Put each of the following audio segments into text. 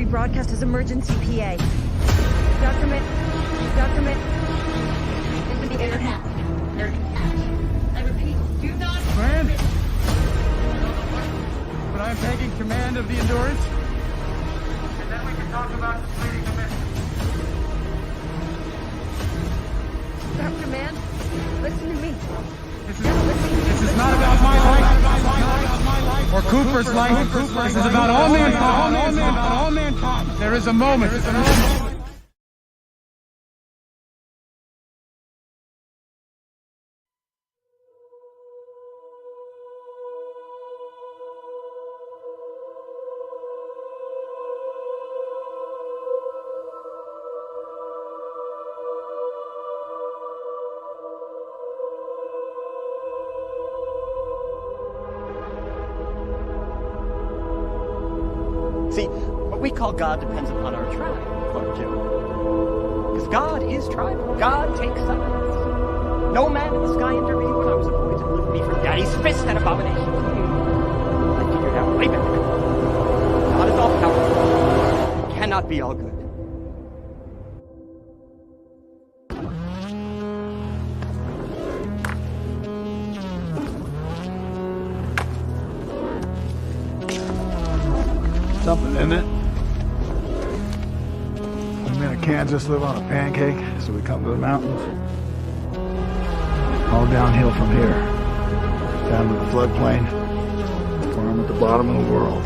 broadcast as emergency PA. Dr. Mitt. Into the air now. I repeat, do not... Command? But I am taking command of the Endurance. And then we can talk about completing the mission. Dr. Mann, listen to me. This is not about my life. Or Cooper's life. This is about all mankind. There is a moment. See, what we call God depends upon our tribe, Clark Joe. Because God is tribal. God takes sides. No man in the sky intervened when I was a boy to deliver me from Daddy's fist and abomination. I figured out way back. God is all powerful. He cannot be all good. Something, isn't it? We men of Kansas live on a pancake, so we come to the mountains. All downhill from here. Down to the floodplain, where I'm at the bottom of the world.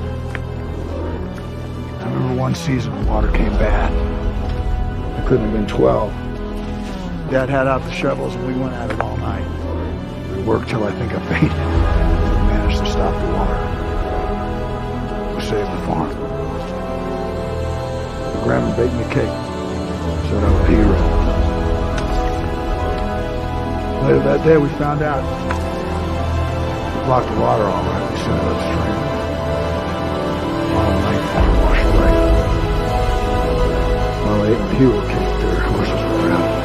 I remember one season the water came bad. I couldn't have been 12. Dad had out the shovels and we went at it all night. We worked till I think I fainted. We managed to stop the water. We saved the farm. My grandma baked me a cake. Said I was a hero. Later that day we found out. We blocked the water all right. We sent it upstream. All night water washed away. While I ate my hero cake, their horses were drowning.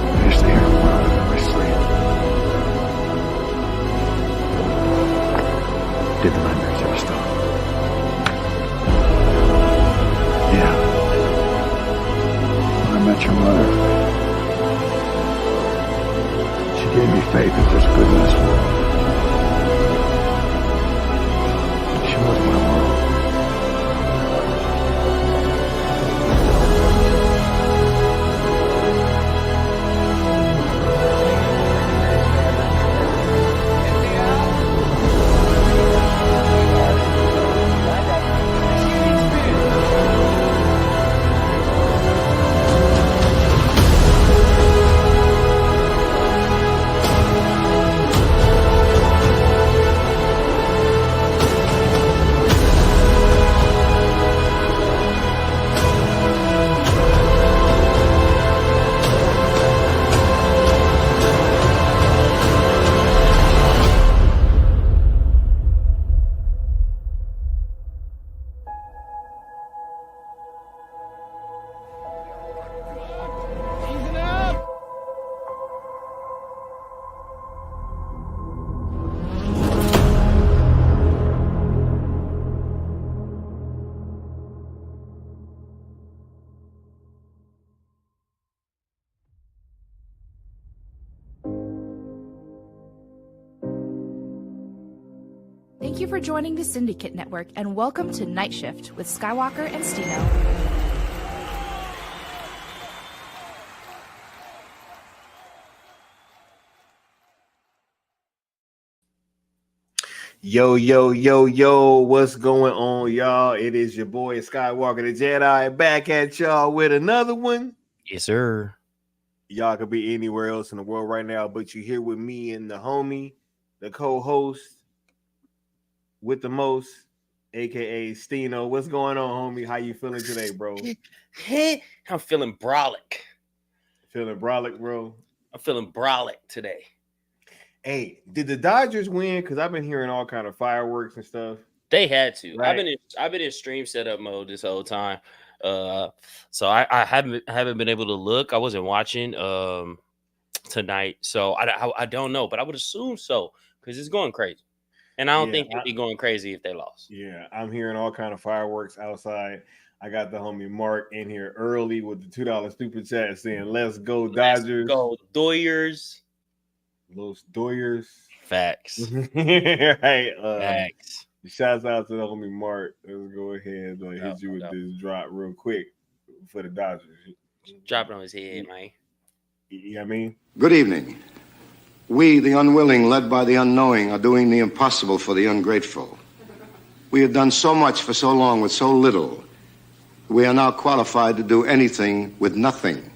I used to hear them running in my sleep. Did the nightmares ever stop? Yeah. When I met your mother, she gave me faith that there's good in this world. She was my world. Thank you for joining the Syndicate Network, and welcome to Night Shift with Skywalker and Stino. Yo, what's going on, y'all? It is your boy Skywalker the Jedi back at y'all with another one. Yes, sir. Y'all could be anywhere else in the world right now, but you're here with me and the homie, the co-host with the most, aka Stino. What's going on, homie? How you feeling today, bro? I'm feeling brolic. Feeling brolic, bro? I'm feeling brolic today. Hey, did the Dodgers win? Because I've been hearing all kind of fireworks and stuff. They had to. Right. I've been in stream setup mode this whole time. So I haven't been able to look. I wasn't watching tonight, so I don't know, but I would assume so because it's going crazy. And I don't Yeah, think they'd be going crazy if they lost. Yeah, I'm hearing all kind of fireworks outside. I got the homie Mark in here early with the $2 super chat saying, "Let's go Dodgers, Let's go Doyers." Los Doyers." Facts. Right. Facts. Shouts out to the homie Mark. Let's go ahead and hit you with No. this drop real quick for the Dodgers. Drop it on his head, man. You know what I mean? Good evening. We, the unwilling, led by the unknowing, are doing the impossible for the ungrateful. We have done so much for so long with so little. We are now qualified to do anything with nothing.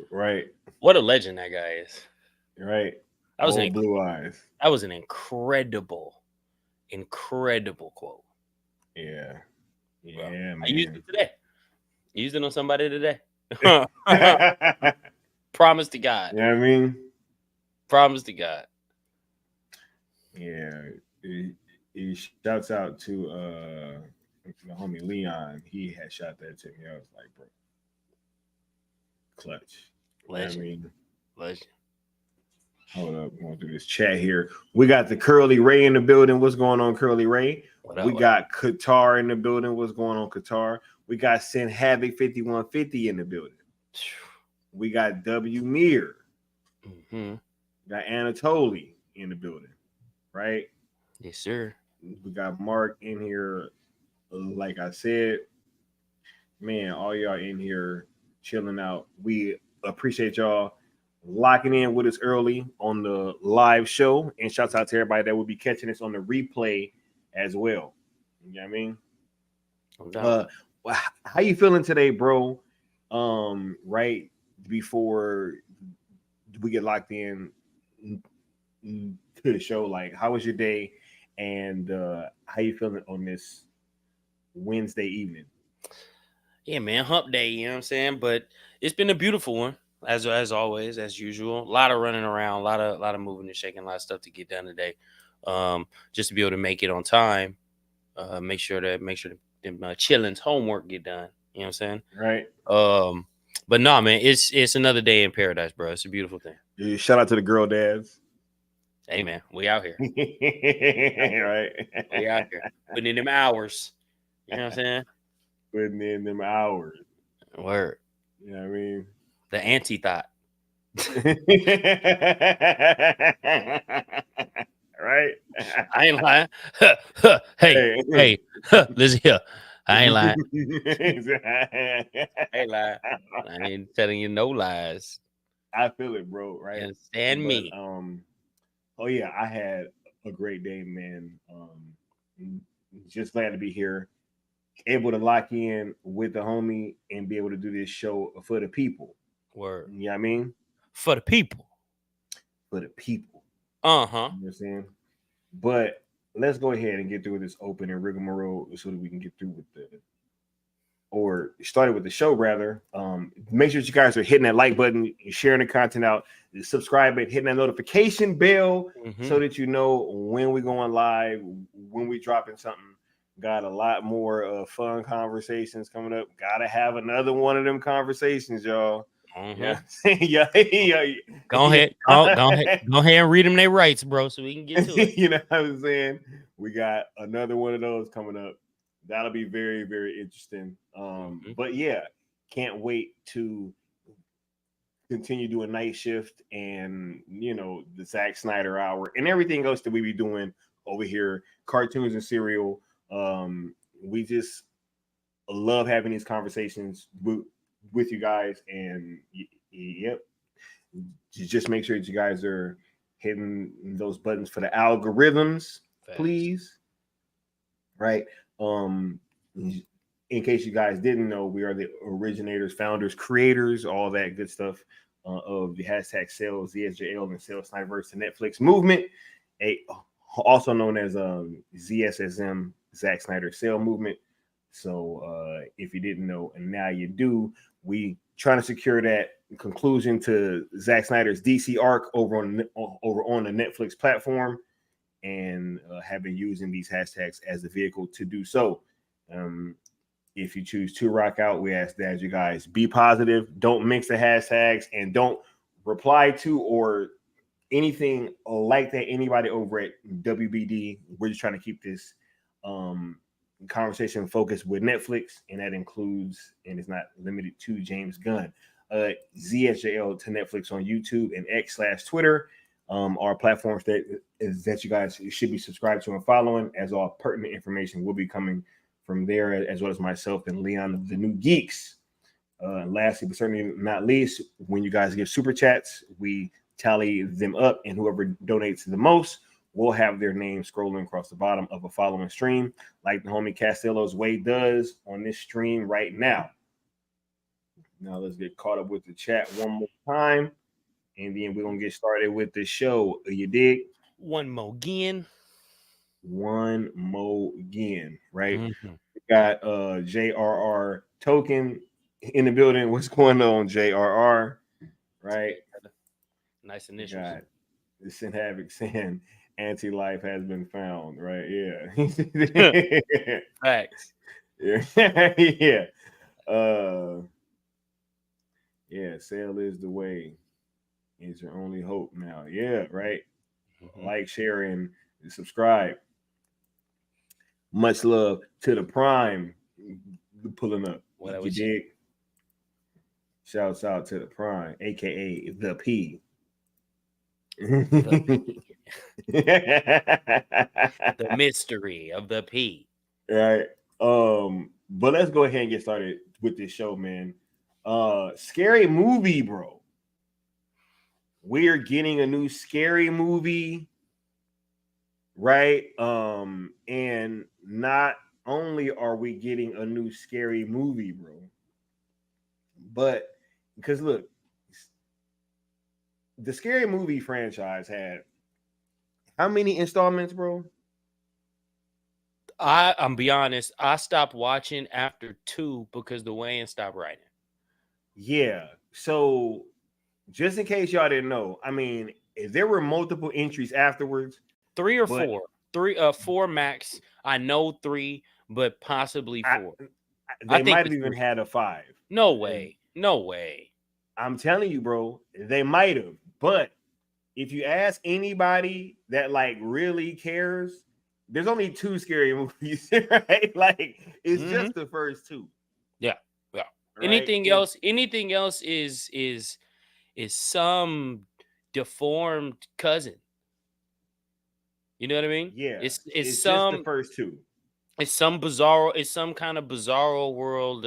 Right. What a legend that guy is. Right. That was Old blue eyes. That was an incredible quote. Yeah. Yeah, Bro, man. I used it today. Used it on somebody today. Yeah, Promise to God. you know what I mean? Promise to God. Yeah. He shouts out to the homie Leon. He had shot that to me. I was like, bro, clutch. You know what I Legend. mean? Legend. Hold up. I'm going through this chat here. We got the Curly Ray in the building. What's going on, Curly Ray? We got Qatar in the building. What's going on, Qatar? We got Sin Havoc 5150 in the building. We got W Mir. Mm-hmm. Got Anatoly in the building, right? Yes, sir. We got Mark in here. Like I said, man, all y'all in here chilling out. We appreciate y'all locking in with us early on the live show. And shouts out to everybody that will be catching us on the replay as well. You know what I mean? How you feeling today, bro? Right before we get locked in to the show, like how was your day and how you feeling on this Wednesday evening? Yeah, man, hump day, you know what I'm saying? But it's been a beautiful one, as always, as usual. A lot of running around, a lot of moving and shaking, a lot of stuff to get done today. Just to be able to make it on time. Make sure that chilling's homework get done. You know what I'm saying? Right. But no, man, it's another day in paradise, bro. It's a beautiful thing. Yeah, shout out to the girl dads. Hey, man, we out here. Right. We out here putting in them hours. You know what I'm saying? Putting in them hours. Word. You know what I mean? The anti-thought. Right? I ain't lying. hey, listen here. I ain't lying. I ain't lying. I ain't telling you no lies. I feel it, bro. Right? You understand me? Oh yeah, I had a great day, man. Just glad to be here, able to lock in with the homie and be able to do this show for the people. Word. You know what I mean? For the people. For the people. Uh-huh. You know what I'm saying? But let's go ahead and get through this opening rigmarole so that we can get through with started with the show rather. Make sure that you guys are hitting that like button, sharing the content out, subscribing, hitting that notification bell so that you know when we're going live, when we dropping something. Got a lot more fun conversations coming up. Gotta have another one of them conversations, y'all. Yeah. Go ahead and read them their rights, bro, so we can get to it. You know what I'm saying? We got another one of those coming up. That'll be very, very interesting. But yeah, can't wait to continue doing night shift and the Zack Snyder hour and everything else that we be doing over here, cartoons and cereal. We just love having these conversations with you guys, and yep, just make sure that you guys are hitting those buttons for the algorithms. Thanks. Please. Right. In case you guys didn't know, we are the originators, founders, creators, all that good stuff of the hashtag Sales, ZSJL, and Sales Snyderverse, the Netflix movement, also known as ZSSM, Zack Snyder Sale Movement. So if you didn't know, and now you do, we trying to secure that conclusion to Zack Snyder's DC arc over on the Netflix platform. and have been using these hashtags as the vehicle to do so. If you choose to rock out, we ask that you guys be positive, don't mix the hashtags, and don't reply to or anything like that anybody over at WBD. We're just trying to keep this conversation focused with Netflix, and that includes, and it's not limited to, James Gunn. ZSJL to Netflix on YouTube and X/Twitter are platforms that you guys should be subscribed to and following, as all pertinent information will be coming from there, as well as myself and Leon, the New Geeks. Lastly, but certainly not least, when you guys give super chats, we tally them up, and whoever donates the most will have their name scrolling across the bottom of a following stream, like the homie Castello's Way does on this stream right now. Now let's get caught up with the chat one more time, and then we're gonna get started with the show. You dig? One more again. One more again, right? Mm-hmm. We got JRR Token in the building. What's going on, JRR? Right? Nice initials. God, the Sin Havoc saying anti-life has been found, right? Yeah. Facts. Yeah. Yeah. Yeah, sale is the way. It's your only hope now. Yeah, right. Mm-hmm. Like, share, and subscribe. Much love to the Prime pulling up. What you dig? Shouts out to the Prime, aka the P. The mystery of the P. Right. But let's go ahead and get started with this show, man. Scary movie, bro. We're getting a new scary movie, right? And not only are we getting a new scary movie, bro, but because look, the Scary Movie franchise had how many installments, bro? I'm be honest, I stopped watching after 2 because the Wayans stopped writing. Yeah. So just in case y'all didn't know, I mean, there were multiple entries afterwards. 3 or 4. 4 max. I know 3, but possibly 4. They might have even had a 5. No way. No way. I'm telling you, bro, they might have. But if you ask anybody that like really cares, there's only 2 scary movies, right? Like, it's just the first 2. Yeah. Yeah. Right? Anything else is some deformed cousin. You know what I mean? Yeah. It's just some the first 2. It's some kind of bizarro world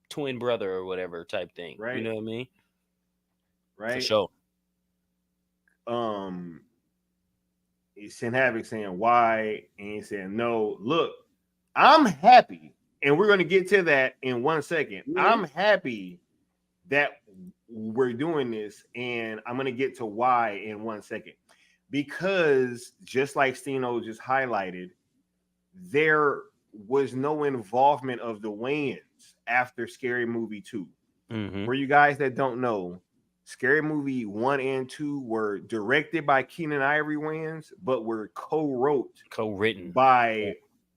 twin brother or whatever type thing. Right. You know what I mean? Right. For sure. Sin Havoc saying why, and he saying no. Look, I'm happy, and we're gonna get to that in 1 second. Mm-hmm. I'm happy that we're doing this, and I'm gonna get to why in 1 second. Because just like Stino just highlighted, there was no involvement of the Wayans after Scary Movie 2. Mm-hmm. For you guys that don't know, Scary Movie 1 and 2 were directed by Keenan Ivory Wayans, but were co-written by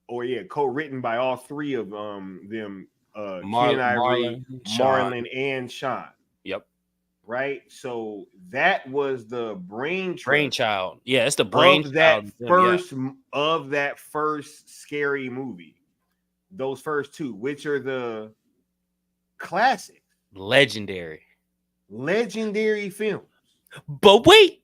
all 3 of them, Keenan Ivory, Marlon, and Sean. Yep. Right, so that was the brainchild. Yeah, it's the brainchild of that first Scary Movie. Those first 2, which are the classic, legendary films. But wait,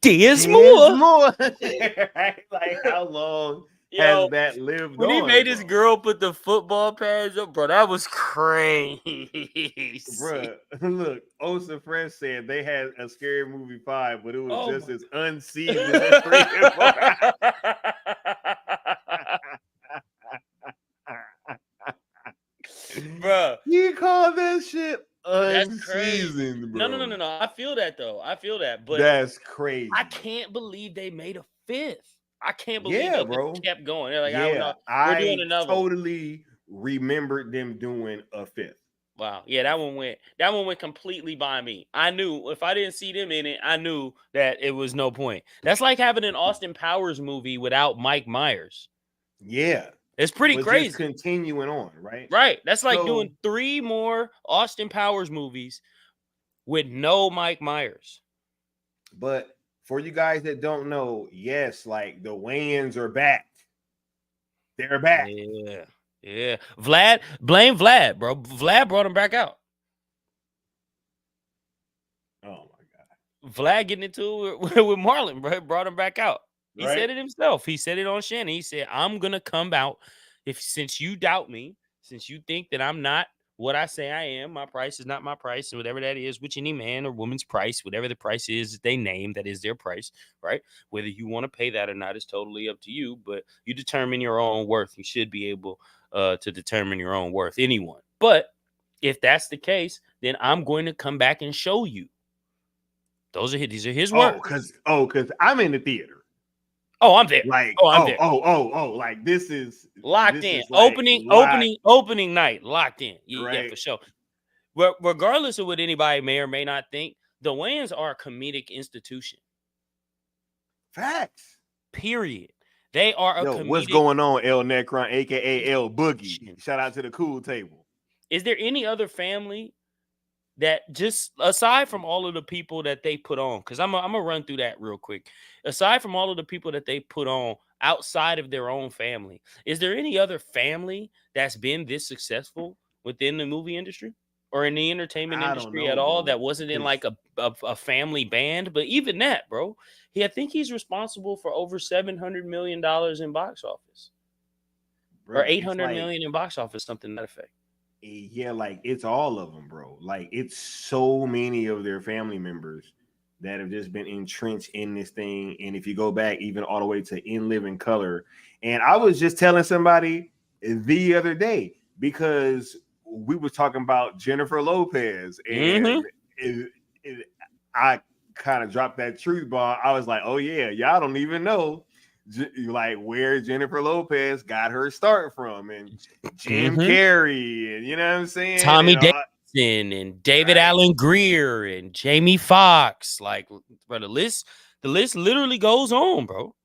there's more. Right? Like, how long has that lived when on? He made his girl put the football pads up, bro, that was crazy. Bro, look, Osa Fresh said they had a Scary Movie 5, but it was just as unseasoned as 3 and 4. Bro, you call that shit that's crazy. Unseasoned, bro? No. I feel that though. But that's crazy. I can't believe they made a 5th. I can't believe Yeah, they bro. just kept going. They're like, Yeah, we're doing another. Totally remembered them doing a 5th. Wow. Yeah, that one went completely by me. I knew if I didn't see them in it, I knew that it was no point. That's like having an Austin Powers movie without Mike Myers. Yeah, It's pretty but just crazy. continuing on, right? Right. That's like So, doing 3 more Austin Powers movies with no Mike Myers. but for you guys that don't know, yes, like the Wayans are back. They're back. Yeah. Yeah. Blame Vlad, bro. Vlad brought him back out. Oh my god. Vlad getting into it with Marlon, bro, brought him back out. He Right? said it himself. He said it on Shannon. He said, I'm gonna come out since you doubt me, since you think that I'm not what I say I am, my price is not my price, and whatever that is, which any man or woman's price, whatever the price is that they name, that is their price, right? Whether you want to pay that or not is totally up to you, but you determine your own worth. You should be able to determine your own worth, anyone. But if that's the case, then I'm going to come back and show you. These are his words. Because I'm in the theater. Oh, I'm there. Like, I'm there. like this is locked this in. is like Opening night, locked in. Yeah, Right. for sure. Regardless of what anybody may or may not think, the Wayans are a comedic institution. Facts. Period. They are a comedic. What's going on, El Necron, aka El Boogie? Shout out to the cool table. Is there any other family that, just aside from all of the people that they put on, because I'm gonna run through that real quick. Aside from all of the people that they put on outside of their own family, is there any other family that's been this successful within the movie industry or in the entertainment industry at all, that wasn't in like a family band? But even that, bro, I think he's responsible for over $700 million in box office, or 800 million in box office, something to that effect. Yeah, like it's all of them, bro. Like it's so many of their family members that have just been entrenched in this thing. And if you go back even all the way to In Living Color, and I was just telling somebody the other day, because we were talking about Jennifer Lopez, and I kind of dropped that truth bomb. I was like, oh yeah, y'all don't even know like where Jennifer Lopez got her start from, and Jim Carrey, and you know what I'm saying, Tommy Davidson and David Allen Greer and Jamie Foxx. Like, bro, the list literally goes on, bro.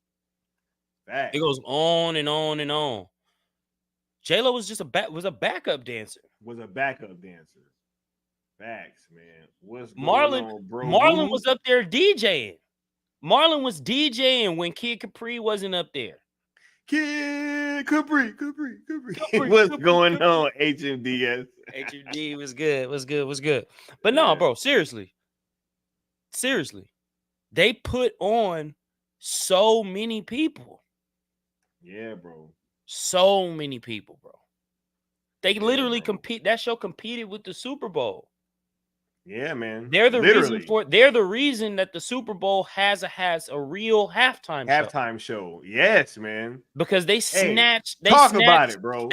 It goes on and on and on. J-Lo was just a backup dancer. Facts, man. What's Marlon going on, bro? Marlon was up there DJing. Marlon was DJing when Kid Capri wasn't up there. Kid Capri. What's going on, HMDS? HMD was good. But no, bro, seriously. They put on so many people. Yeah, bro. So many people, bro. They literally compete. That show competed with the Super Bowl. Yeah, man. They're the reason that the Super Bowl has a real halftime show. Yes, man. Because they snatched. Talk about it, bro.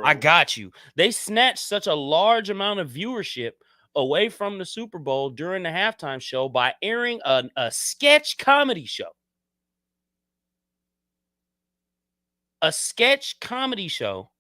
I got you. They snatched such a large amount of viewership away from the Super Bowl during the halftime show by airing a sketch comedy show. A sketch comedy show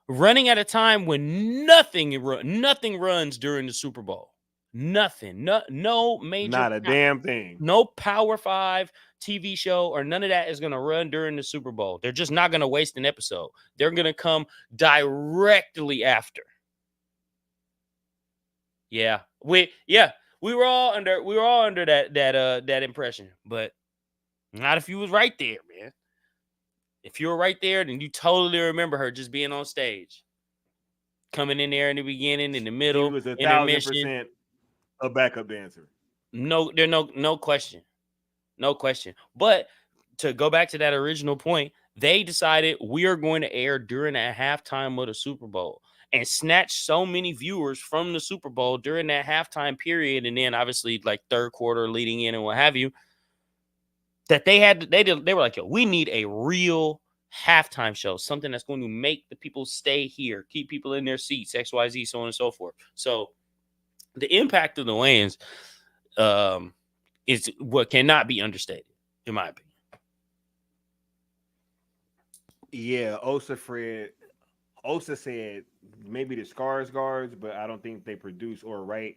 running at a time when nothing runs during the Super Bowl. Nothing. No major. Not a damn thing. No Power 5 TV show or none of that is going to run during the Super Bowl. They're just not going to waste an episode. They're going to come directly after. Yeah. We were all under that impression, but not if you was right there, man. If you were right there, then you totally remember her just being on stage, coming in there in the beginning, in the middle, she was 1,000% a backup dancer. No question. But to go back to that original point, they decided we are going to air during that halftime of the Super Bowl and snatch so many viewers from the Super Bowl during that halftime period, and then obviously like third quarter leading in and what have you. That they were like, yo, we need a real halftime show, something that's going to make the people stay here, keep people in their seats, XYZ, so on and so forth. So the impact of the Wayans is what cannot be understated, in my opinion. Yeah, Osa Fred. Osa said maybe the Scars guards, but I don't think they produce or write.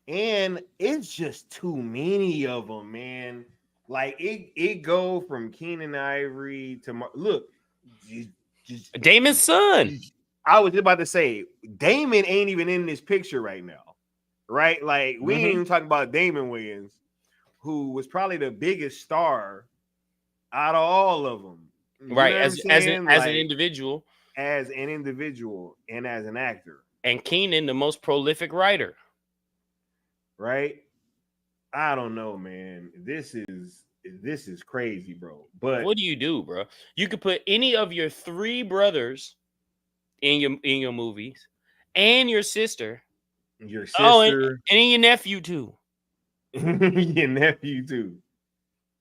And it's just too many of them, man. Like it go from Keenan Ivory to look. Damon's son. I was about to say Damon ain't even in this picture right now, right? Like we ain't even talking about Damon Wayans, who was probably the biggest star out of all of them, Right? As an individual, and as an actor, and Keenan, the most prolific writer. Right? I don't know, man. This is crazy, bro. But what do you do, bro? You could put any of your 3 brothers in your movies, and your sister, and your nephew too. Your nephew too.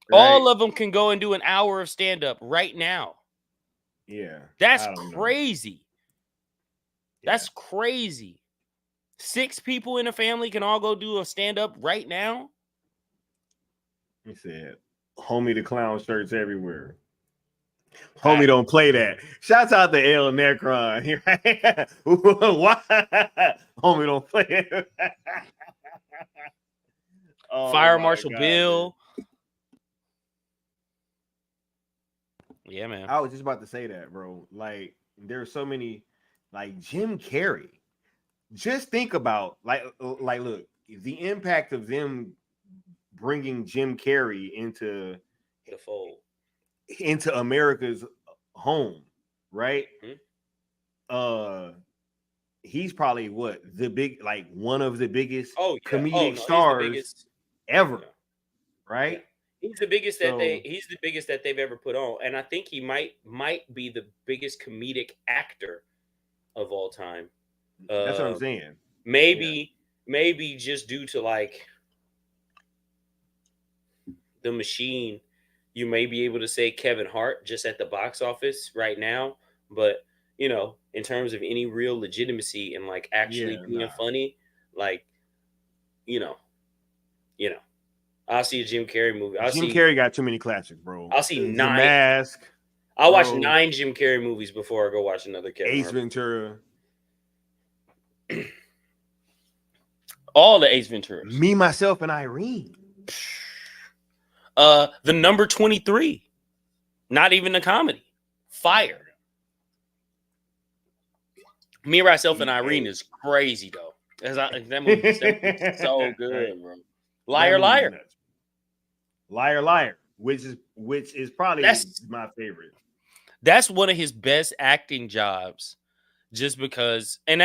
Right? All of them can go and do an hour of stand up right now. Yeah, that's crazy. That's crazy. 6 people in a family can all go do a stand up right now. He said, "Homie, the clown shirts everywhere." Homie, don't play that. Shouts out to El Necron. Why? Homie, don't play it. Fire Marshal Bill. Man. Yeah, man. I was just about to say that, bro. Like, there's so many, like Jim Carrey. Just think about, look, the impact of them bringing Jim Carrey into the fold, into America's home, right? He's probably one of the biggest comedic stars ever, right? Yeah. He's the biggest that they've ever put on, and I think he might be the biggest comedic actor of all time. That's what I'm saying. Maybe just due to like the machine, you may be able to say Kevin Hart just at the box office right now, but you know, in terms of any real legitimacy and like actually being funny, like you know, I'll see a Jim Carrey movie. Jim Carrey got too many classics, bro. I'll see 9. The Mask. I'll watch 9 Jim Carrey movies before I go watch another Kevin Ace Hart. Ventura. All the Ace Venturas. Me, Myself, and Irene. The number 23. Not even a comedy. Fire. Me, Myself, and Irene is crazy though. That movie is so good, bro. Liar, liar. Liar, liar. Which is probably my favorite. That's one of his best acting jobs. Just because, and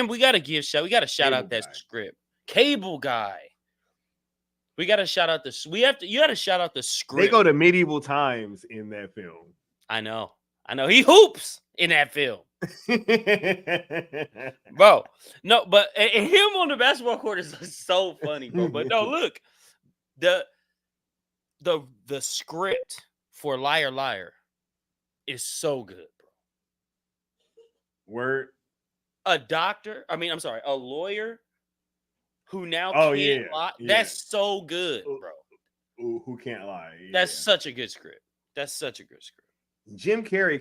we gotta shout out that script. Cable Guy. We gotta shout out you gotta shout out the script. They go to medieval times in that film. I know. He hoops in that film. Bro, no, but and him on the basketball court is so funny, bro. But no, look, the script for Liar Liar is so good, bro. Word. A lawyer who now can't lie. Yeah. That's so good, bro. Who can't lie. Yeah. That's such a good script. Jim Carrey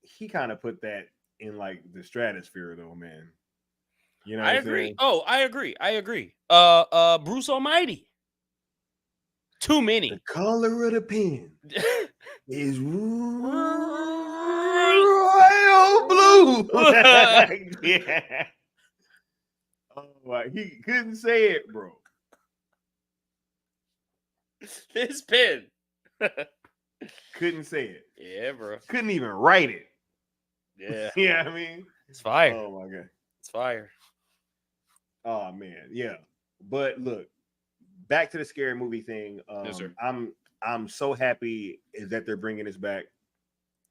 he kind of put that in like the stratosphere though, man. You know what I agree. Saying? Oh, I agree. Bruce Almighty. Too many. The color of the pen is royal blue. Yeah. Oh, he couldn't say it, bro. This pen. Couldn't say it. Yeah, bro. Couldn't even write it. Yeah. Yeah, I mean. It's fire. Oh, my God. It's fire. Oh, man. Yeah. But look, back to the scary movie thing. Yes, sir. I'm so happy is that they're bringing this back.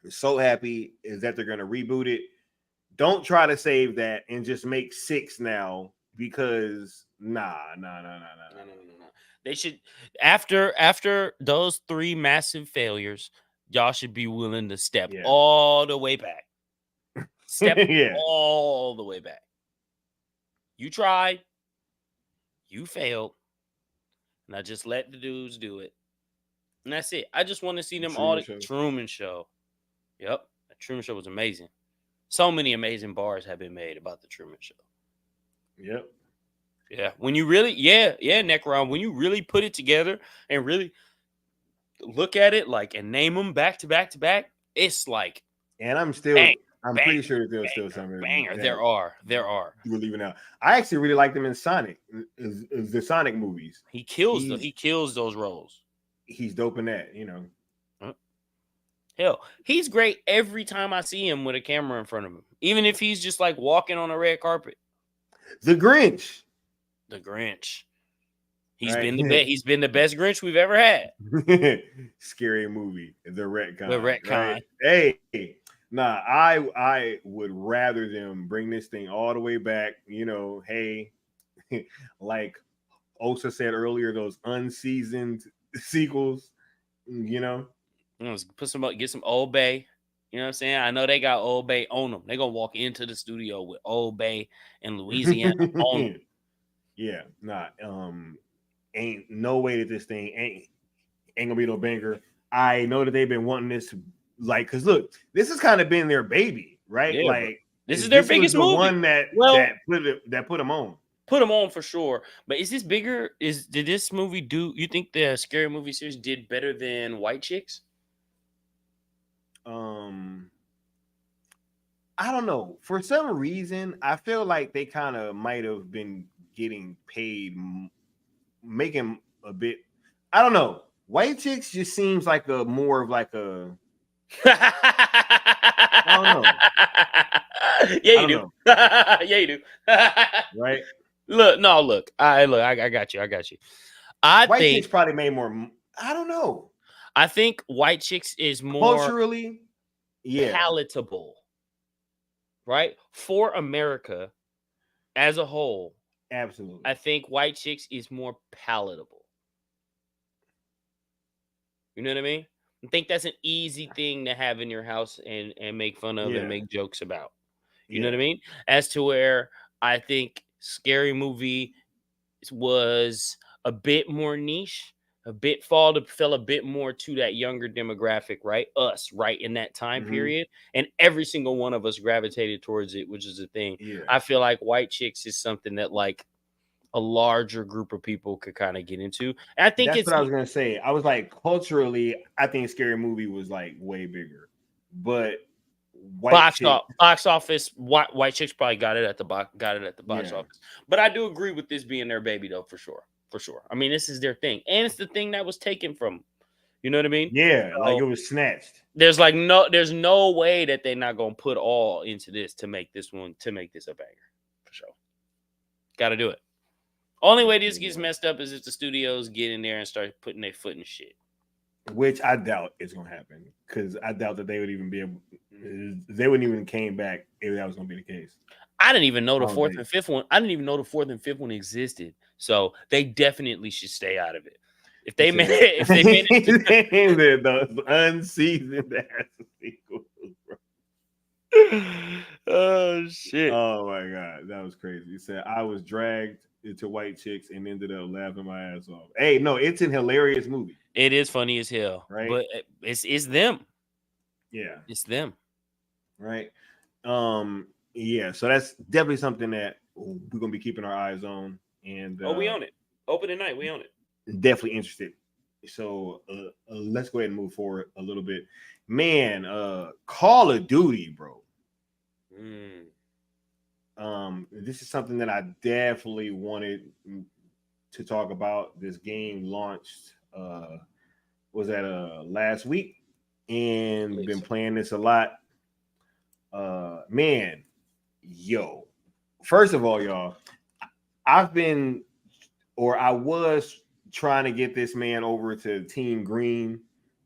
So happy is that they're going to reboot it. Don't try to save that and just make 6 now because nah. They should after those 3 massive failures, y'all should be willing to step all the way back. Step all the way back. You tried, you failed. Now just let the dudes do it. And that's it. I just want to see them Truman Show. Yep. A Truman Show was amazing. So many amazing bars have been made about the Truman Show. Yep. Yeah. When you really, Necron, when you really put it together and really look at it like and name them back to back to back, it's like And I'm pretty sure that there's still something banger. that There are. you were leaving out. I actually really liked him in Sonic, the Sonic movies. He kills those roles. He's dope in that, you know. Hell, he's great every time I see him with a camera in front of him, even if he's just like walking on a red carpet. The Grinch. He's Right. He's been the best Grinch we've ever had. Scary movie. The Retcon. The Retcon. Right? Hey, nah, I would rather them bring this thing all the way back. You know, hey, like Osa said earlier, those unseasoned sequels. You know, Get some Old Bay. You know what I'm saying? I know they got Old Bay on them. They're gonna walk into the studio with Old Bay and Louisiana on them. Yeah, nah. Ain't no way that this thing ain't gonna be no banger. I know that they've been wanting this, like, because look, this has kind of been their baby, right? Yeah, like this is their biggest was the movie. One that put them on. Put them on for sure. But is this bigger? Did this movie you think the Scary Movie series did better than White Chicks? I don't know. For some reason, I feel like they kind of might have been getting paid, making a bit. I don't know. White Chicks just seems like more of like a. I don't know. Yeah, you do. Yeah, you do. Right. Look. I got you. White Chicks probably made more. I don't know. I think White Chicks is more culturally, palatable, right? For America as a whole. Absolutely. I think White Chicks is more palatable. You know what I mean? I think that's an easy thing to have in your house and make fun of and make jokes about. You know what I mean? As to where I think Scary Movie was a bit more niche, fell a bit more to that younger demographic, right? Us, right, in that time period. And every single one of us gravitated towards it, which is the thing. Yeah. I feel like White Chicks is something that like a larger group of people could kind of get into. And I think that's what I was gonna say. I was like, culturally, I think Scary Movie was like way bigger, but box office, White Chicks probably got it at the box office. But I do agree with this being their baby though, for sure. I mean, this is their thing, and it's the thing that was taken from them. You know what I mean? Yeah, so, like it was snatched. There's no way that they're not gonna put all into this to make this a banger for sure. Got to do it. Only way this gets messed up is if the studios get in there and start putting their foot in shit. Which I doubt is going to happen, because I doubt that they would even be able. They wouldn't even came back if that was going to be the case. I didn't even know the fourth and fifth one. I didn't even know the fourth and fifth one existed. So they definitely should stay out of it. If they made it, the unseasoned ass sequels, bro. Oh shit! Oh my god, that was crazy. He said I was dragged into White Chicks and ended up laughing my ass off. Hey, no, it's an hilarious movie. It is funny as hell, right? But it's them. Yeah, it's them. Right. Yeah. So that's definitely something that we're gonna be keeping our eyes on. And we own it. Opening night, we own it. Definitely interested. So let's go ahead and move forward a little bit. Man, Call of Duty, bro. This is something that I definitely wanted to talk about. This game launched was that last week, and been playing this a lot. Man, yo. First of all, y'all, I was trying to get this man over to Team Green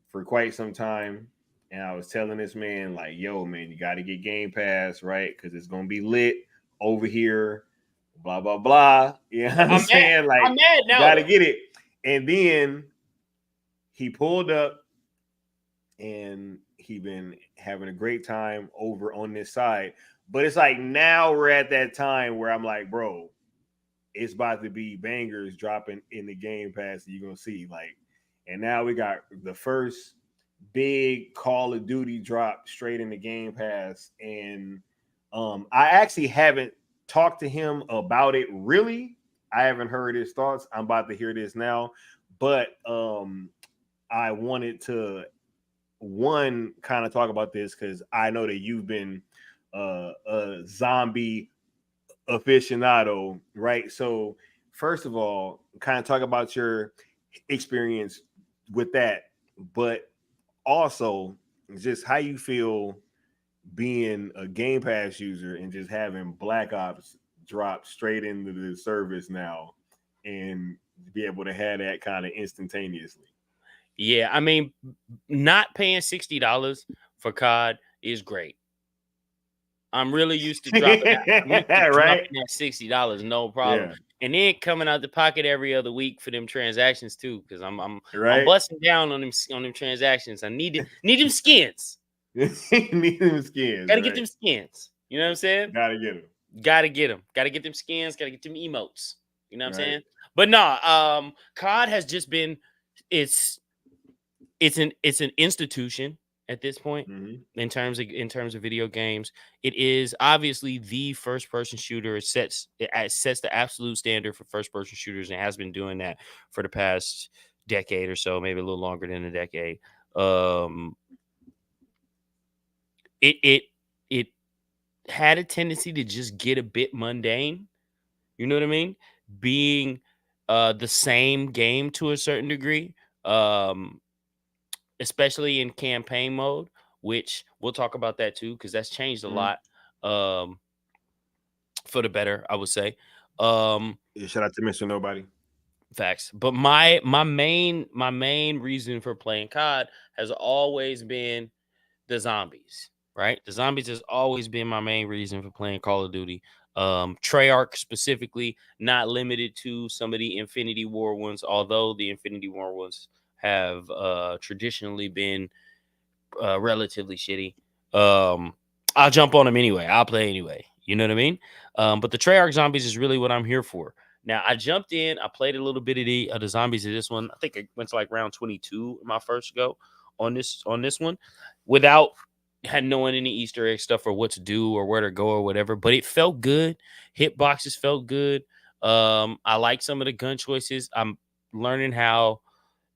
for quite some time. And I was telling this man, like, yo, man, you got to get Game Pass, right? Because it's going to be lit over here, blah, blah, blah. You know what I'm saying? Like, I'm mad now. Got to get it. And then he pulled up, and he been having a great time over on this side. But it's like now we're at that time where I'm like, bro, it's about to be bangers dropping in the Game Pass that you're going to see. Like, and now we got the first big Call of Duty drop straight in the Game Pass, and I actually haven't talked to him about it really. I haven't heard his thoughts. I'm about to hear this now, but I wanted to kind of talk about this because I know that you've been a zombie aficionado, right? So first of all, kind of talk about your experience with that, but also just how you feel being a Game Pass user and just having Black Ops drop straight into the service now and be able to have that kind of instantaneously. Yeah, I mean, not paying $60 for COD is great. I'm really used to dropping that. I'm used to Right? dropping that $60, no problem. Yeah. And then coming out the pocket every other week for them transactions too, because I'm Right? busting down on them transactions. I need them skins. Need them skins. Gotta right? get them skins. You know what I'm saying? Gotta get them. Gotta get them. Gotta get them skins. Gotta get them emotes. You know what I'm Right. saying? But no, COD has just been it's an institution at this point in terms of video games. It is obviously the first person shooter. It sets the absolute standard for first person shooters and has been doing that for the past decade or so, maybe a little longer than a decade. It had a tendency to just get a bit mundane. You know what I mean? Being the same game to a certain degree. Especially in campaign mode, which we'll talk about that too, because that's changed a lot for the better, I would say. Yeah, shout out to Mr. Nobody. Facts. But my main reason for playing COD has always been the zombies, right? The zombies has always been my main reason for playing Call of Duty. Treyarch specifically, not limited to some of the Infinity War ones, although the Infinity War ones have traditionally been relatively shitty. I'll jump on them anyway. I'll play anyway. You know what I mean? But the Treyarch zombies is really what I'm here for. Now, I jumped in. I played a little bit of the zombies of this one. I think I went to like round 22 in my first go on this one without knowing any Easter egg stuff or what to do or where to go or whatever. But it felt good. Hitboxes felt good. I like some of the gun choices. I'm learning how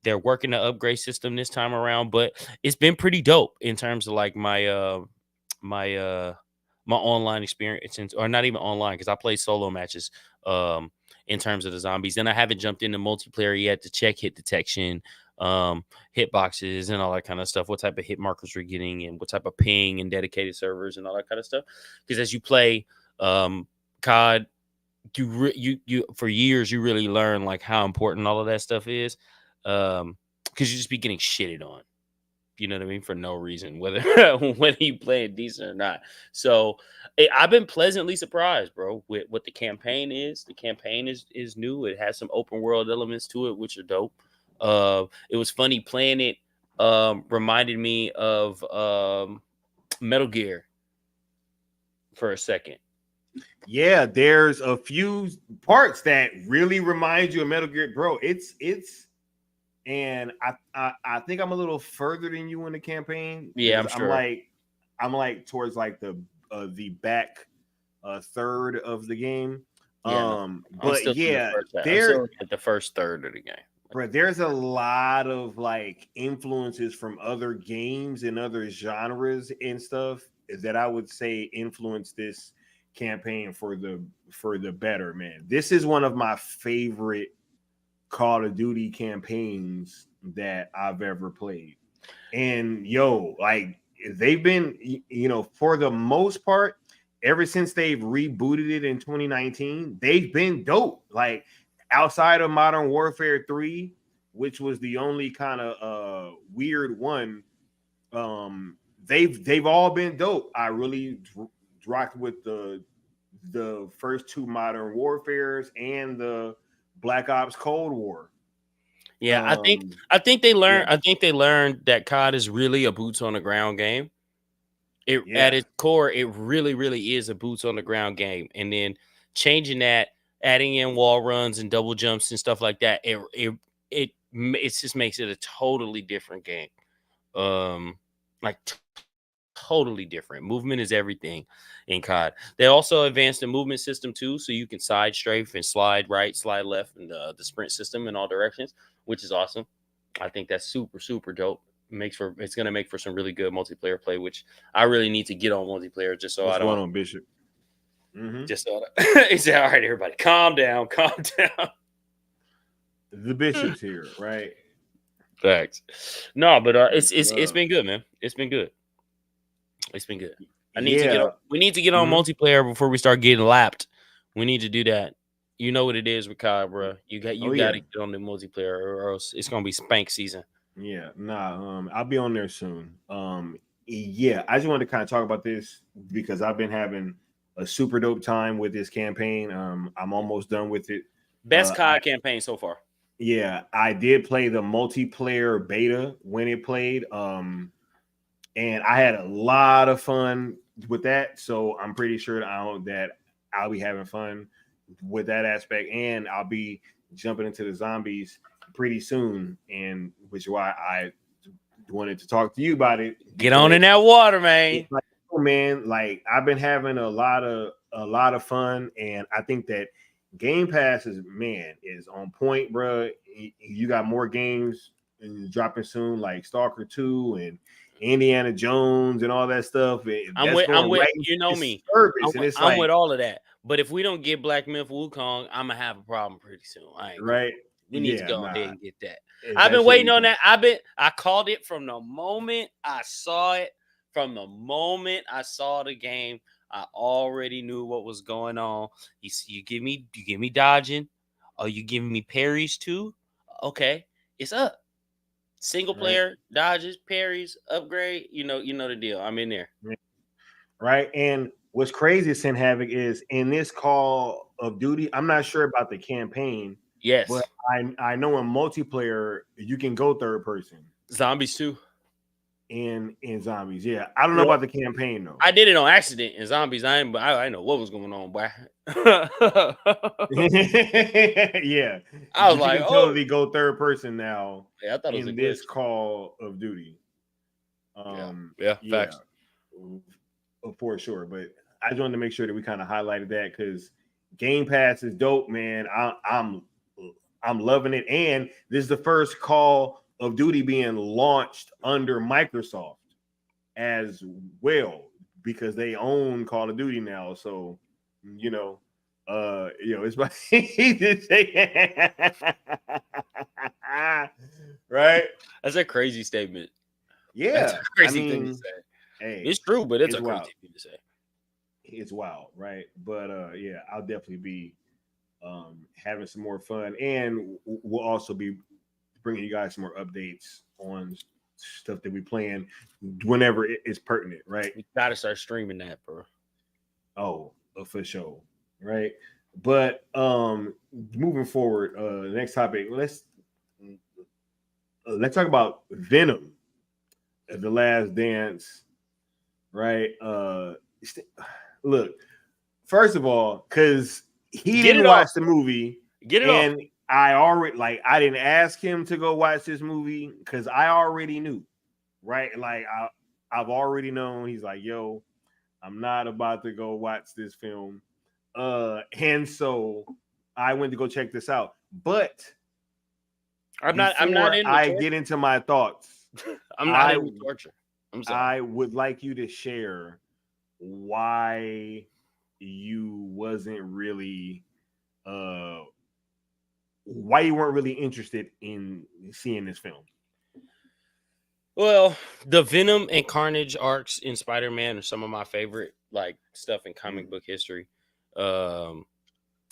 they're working the upgrade system this time around, but it's been pretty dope in terms of like my online experience, or not even online because I play solo matches in terms of the zombies. And I haven't jumped into multiplayer yet to check hit detection, hit boxes and all that kind of stuff, what type of hit markers we're getting and what type of ping and dedicated servers and all that kind of stuff. Because as you play COD, you for years you really learn like how important all of that stuff is. Because you just be getting shitted on, you know what I mean, for no reason, whether you play it decent or not. So I've been pleasantly surprised, bro, with what the campaign is. The campaign is new. It has some open world elements to it, which are dope. It was funny playing it. Reminded me of Metal Gear for a second. Yeah, there's a few parts that really remind you of Metal Gear, bro. It's. And I think I'm a little further than you in the campaign. Yeah, I'm sure. I'm like towards like the back third of the game. Yeah, but yeah, there's at the first third of the game. Bro, there's a lot of like influences from other games and other genres and stuff that I would say influence this campaign for the better, man. This is one of my favorite Call of Duty campaigns that I've ever played. And like they've been, for the most part, ever since they've rebooted it in 2019, they've been dope. Like outside of Modern Warfare 3, which was the only kind of weird one, they've all been dope. I really rocked with the first two Modern Warfares and the Black Ops Cold War. Yeah, I think they learned. Yeah. I think they learned that COD is really a boots on the ground game. At its core, it really, really is a boots on the ground game. And then changing that, adding in wall runs and double jumps and stuff like that, it just makes it a totally different game. Like totally different. Movement is everything in COD. They also advanced the movement system too, so you can side strafe and slide right, slide left, and the sprint system in all directions, which is awesome. I think that's super dope. It's gonna make for some really good multiplayer play, which I really need to get on multiplayer just so What's I don't going on, Bishop? just so he said, all right, everybody, calm down. The Bishop's here, right? Facts. No, but it's been good, man. It's been good. It's been good. We need to get on multiplayer before we start getting lapped. We need to do that. You know what it is with COD, bro. You got to get on the multiplayer, or else it's gonna be spank season. Yeah, I'll be on there soon. Yeah, I just wanted to kind of talk about this because I've been having a super dope time with this campaign. I'm almost done with it. Best COD campaign so far. Yeah, I did play the multiplayer beta when it played. And I had a lot of fun with that. So I'm pretty sure that I'll be having fun with that aspect, and I'll be jumping into the zombies pretty soon. And which is why I wanted to talk to you about it. Get on in that water, man. Like, oh, man, like I've been having a lot of fun, and I think that Game Pass is on point, bro. You got more games dropping soon, like Stalker 2 and Indiana Jones and all that stuff. I'm with you know me. I'm with all of that. But if we don't get Black Myth Wukong, I'm gonna have a problem pretty soon. We need to go ahead and get that. I've been waiting on that. I called it from the moment I saw it. From the moment I saw the game, I already knew what was going on. You give me dodging. Oh, you giving me parries too? Okay, it's up. Single player, dodges, parries, upgrade. You know the deal. I'm in there. Right. And what's crazy, Sin Havoc, is in this Call of Duty, I'm not sure about the campaign. Yes. But I know in multiplayer, you can go third person. Zombies too. In Zombies. Yeah. I don't know about the campaign though. I did it on accident in Zombies. I know what was going on, boy. Yeah. I was like, totally go third person now. Yeah, I thought it was in this Call of Duty. Facts. For sure. But I just wanted to make sure that we kind of highlighted that because Game Pass is dope, man. I'm loving it. And this is the first Call of Duty being launched under Microsoft as well because they own Call of Duty now. So, it's my right. That's a crazy statement. Yeah, that's a crazy thing to say. Hey, it's true, but it's a crazy thing to say. It's wild, right? But yeah, I'll definitely be having some more fun, and we'll also be bringing you guys some more updates on stuff that we plan whenever it's pertinent, right? We gotta start streaming that, bro. Oh, for sure, right? But moving forward, next topic, let's talk about Venom, The Last Dance, right? Look, first of all, because he didn't watch the movie, and I didn't ask him to go watch this movie because I already knew, right? Like I've already known. He's like, yo, I'm not about to go watch this film. And so I went to go check this out. But I'm not into I get into my thoughts. I'm not into torture. I'm sorry. I would like you to share why you wasn't really why you weren't really interested in seeing this film. Well, the Venom and Carnage arcs in Spider-Man are some of my favorite stuff in comic book history. I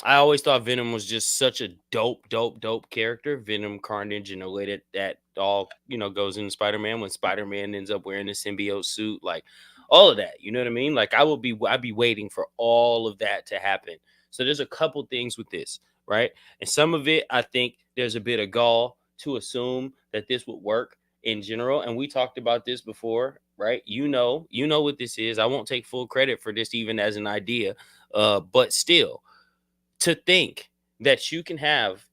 always thought Venom was just such a dope character. Venom, Carnage, and the way that all goes into Spider-Man when Spider-Man ends up wearing the symbiote suit, all of that. You know what I mean? I'd be waiting for all of that to happen. So there's a couple things with this, right? And some of it, I think there's a bit of gall to assume that this would work in general. And we talked about this before, right? You know what this is. I won't take full credit for this even as an idea, but still, to think that you can have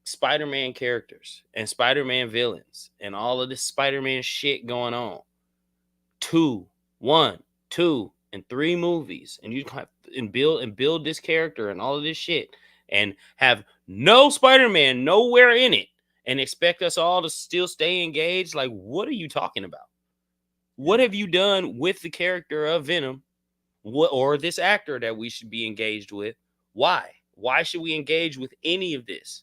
Spider-Man characters and Spider-Man villains and all of this Spider-Man shit going on. 2, 1, 2, and 3 movies, and you have and build this character and all of this shit, and have no Spider-Man nowhere in it, and expect us all to still stay engaged. Like, what are you talking about? What have you done with the character of Venom, or this actor that we should be engaged with? Why? Why should we engage with any of this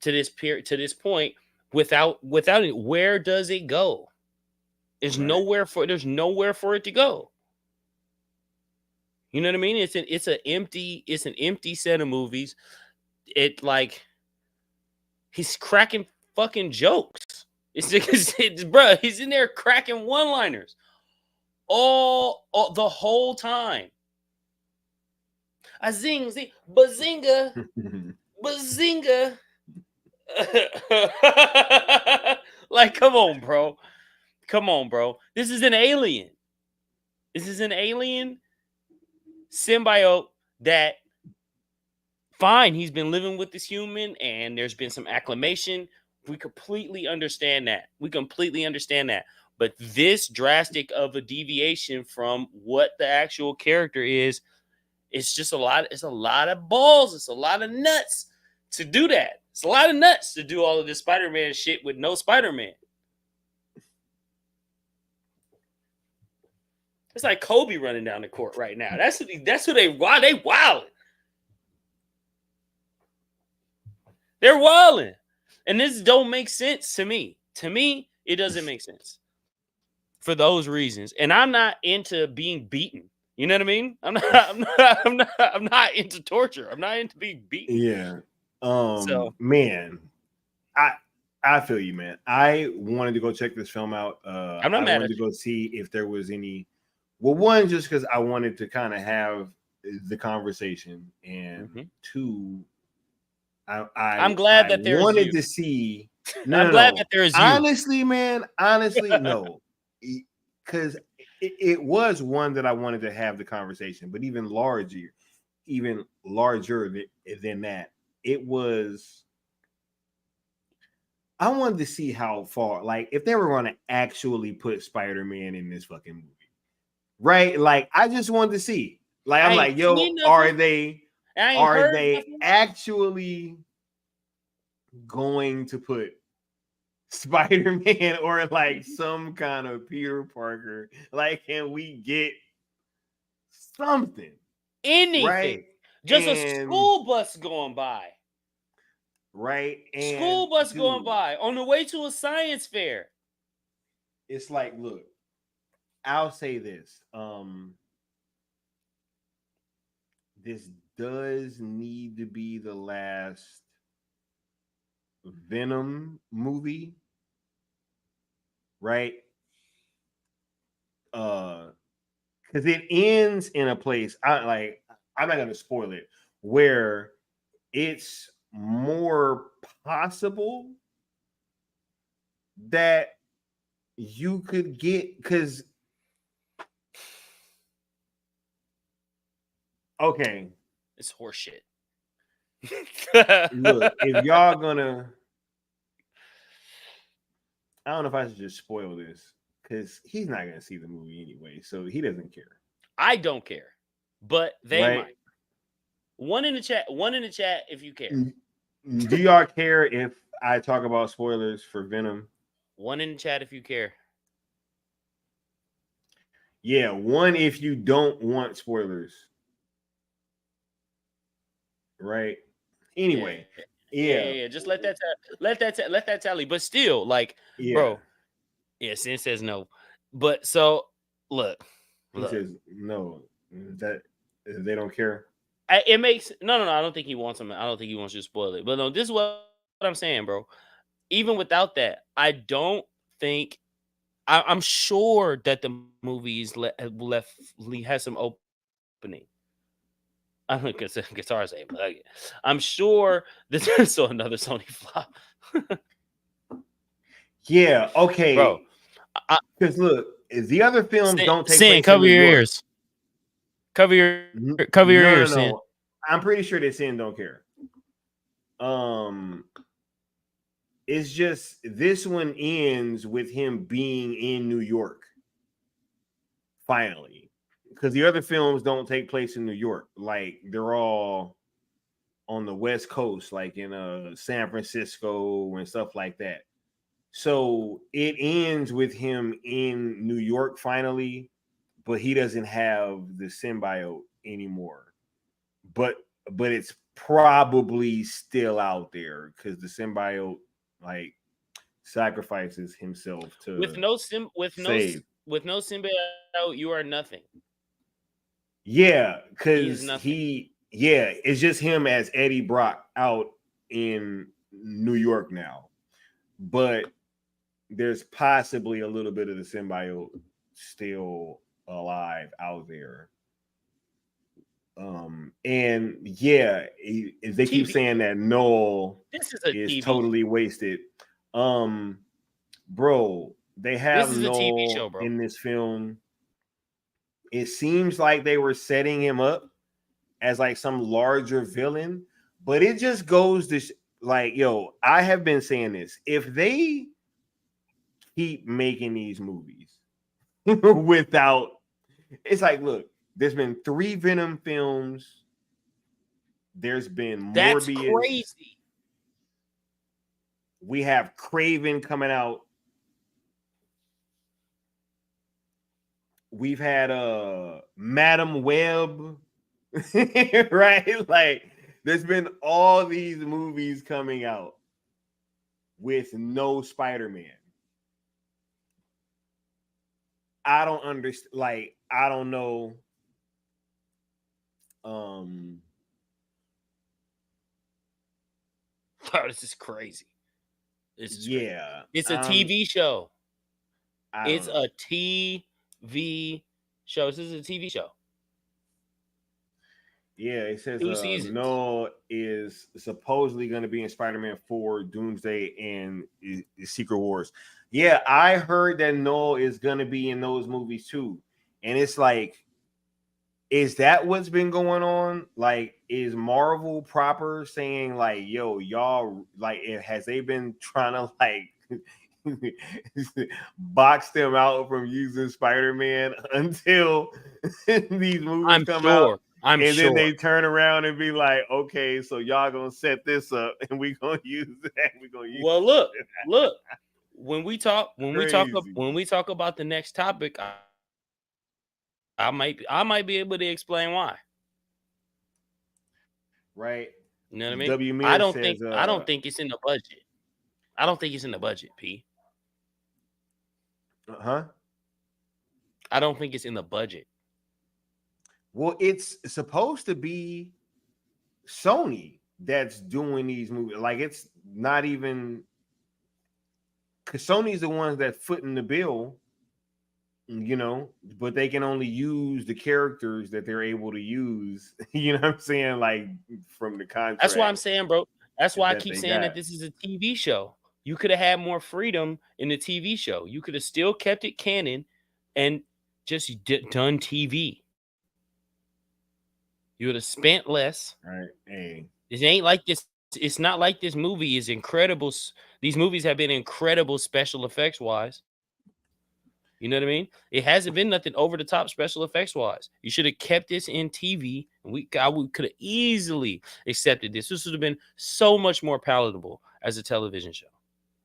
to this period, to this point, without it? Where does it go? There's nowhere for it to go. You know what I mean? It's an empty set of movies. It like he's cracking fucking jokes. It's bro, he's in there cracking one-liners all the whole time. A zing, bazinga, bazinga. Like, come on, bro. Come on, bro. This is an alien. This is an alien symbiote that, fine, he's been living with this human and there's been some acclimation. We completely understand that. But this drastic of a deviation from what the actual character is, it's just a lot. It's a lot of balls. It's a lot of nuts to do that. It's a lot of nuts to do all of this Spider-Man shit with no Spider-Man. It's like Kobe running down the court right now. Why they wilding. They're wilding. And this don't make sense to me. To me, it doesn't make sense. For those reasons. And I'm not into being beaten. You know what I mean? I'm not into torture. I'm not into being beaten. Yeah. Man, I feel you, man. I wanted to go check this film out. I'm not mad. I wanted to go see if there was any. Well, one, just because I wanted to kind of have the conversation, and two, I'm glad that there's wanted you. To see. I'm glad that there's you. Honestly, man. Honestly, no, because it was one that I wanted to have the conversation, but even larger than that, it was. I wanted to see how far, like, if they were going to actually put Spider-Man in this fucking movie. Right, like I just wanted to see. Like I'm like, yo, are they actually going to put Spider-Man or like some kind of Peter Parker? Like, can we get something? Anything? Right? Just a school bus going by. Right? And school bus going by on the way to a science fair. It's like, look. I'll say this. This does need to be the last Venom movie, right? Because it ends in a place. I'm not gonna spoil it, where it's more possible that you could get, because okay, it's horseshit. Look, if y'all gonna, I don't know if I should just spoil this, because he's not gonna see the movie anyway, so he doesn't care. I don't care, but they might. One in the chat if you care. Do y'all care if I talk about spoilers for Venom? One in the chat if you care. Yeah, one if you don't want spoilers. Right. Anyway, yeah. Just let that tally. But still, like, bro. Yeah, Sin says no. But so look. He says no. That they don't care. It makes no. I don't think he wants them. I don't think he wants you to spoil it. But no, this is what I'm saying, bro. Even without that, I don't think. I'm sure that the movies has some opening. I don't know, guitar say, but I'm sure this is so another Sony flop. Yeah, okay, bro. Because look, the other films don't take place. Cover your ears. Cover your ears. No. I'm pretty sure that Sin don't care. It's just this one ends with him being in New York finally, because the other films don't take place in New York. Like they're all on the West Coast, like in San Francisco and stuff like that. So it ends with him in New York finally, but he doesn't have the symbiote anymore. But it's probably still out there because the symbiote like sacrifices himself with to no sim save. with no symbiote, you are nothing. Yeah, He is because nothing. it's just him as Eddie Brock out in New York now. But there's possibly a little bit of the symbiote still alive out there. And yeah, they keep TV. saying that Noel This is a is TV. totally wasted. Bro, they This have is a TV show, Noel bro. in this film. It seems like they were setting him up as like some larger villain, but it just goes to like, yo, I have been saying this. If they keep making these movies without, it's like, look, there's been 3 Venom films. There's been That's Morbius. crazy. We have Craven coming out. We've had Madam Web, right? Like there's been all these movies coming out with no Spider-Man. I don't understand. Like I don't know. Oh, this is crazy. This is crazy. Yeah, It's a TV show. I don't It's know. a TV show. This is a TV show. Yeah, it says 2 seasons. Noel is supposedly going to be in Spider-Man 4, Doomsday, and Secret Wars. Yeah, I heard that Noel is going to be in those movies too. And it's like, is that what's been going on? Like, is Marvel proper saying like, yo, y'all, like, has they been trying to like box them out from using Spider-Man until these movies I'm come out? sure. I'm And sure. then they turn around and be like, okay, so y'all gonna set this up and we gonna use that. We gonna use Well, look. When we talk about the next topic, I might be able to explain why. right. You know what I mean? W. I Mir don't says, think it's in the budget. I don't think it's in the budget, P. huh? I don't think it's in the budget. Well, it's supposed to be Sony that's doing these movies. Like it's not even because Sony's the ones that footing the bill, you know, but they can only use the characters that they're able to use. You know what I'm saying? Like from the contract. That's why I'm saying, bro. That's why I that keep they saying got. that this is a TV show. You could have had more freedom in the TV show. You could have still kept it canon and just done TV. You would have spent less. Right. Hey. It ain't like this. It's not like this movie is incredible. These movies have been incredible special effects wise. You know what I mean? It hasn't been nothing over the top special effects wise. You should have kept this in TV. And we could have easily accepted this. This would have been so much more palatable as a television show.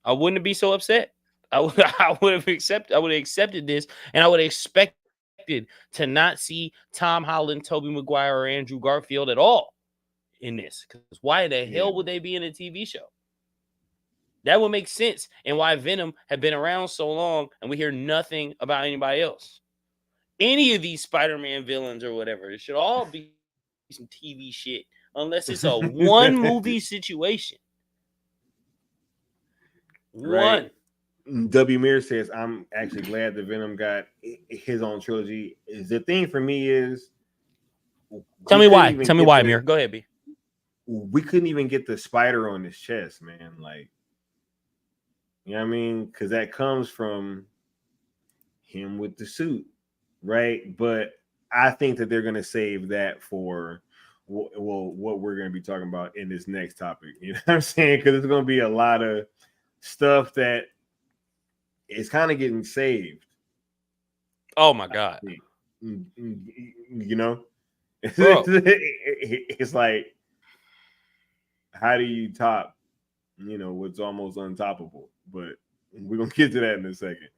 I wouldn't be so upset. I would have accepted this, and I would have expected to not see Tom Holland, Tobey Maguire, or Andrew Garfield at all in this. Because why the hell would they be in a TV show? That would make sense. And why Venom had been around so long and we hear nothing about anybody else. Any of these Spider-Man villains or whatever, it should all be some TV shit. Unless it's a one movie situation. Right. One. W. Mir says, I'm actually glad that Venom got his own trilogy. The thing for me is Tell me why, Mir. Go ahead, B. We couldn't even get the spider on his chest, man. Like, you know what I mean? Because that comes from him with the suit, right? But I think that they're going to save that for what we're going to be talking about in this next topic. You know what I'm saying? Because it's going to be a lot of stuff that is kind of getting saved. Oh my God. You know, Bro. it's like, how do you top, what's almost untoppable? But we're gonna get to that in a second.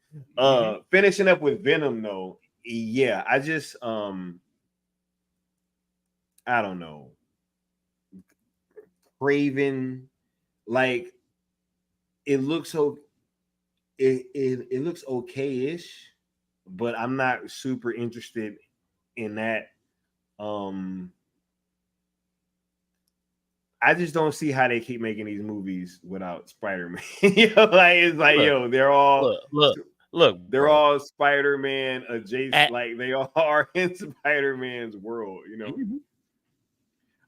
Finishing up with Venom, though, yeah, I just I don't know, Craven, like it looks so it looks okay-ish, but I'm not super interested in that. I just don't see how they keep making these movies without Spider-Man. It's like, Look, they're all look, they're bro. all Spider-Man adjacent, At, like they all are in Spider-Man's world, Mhm.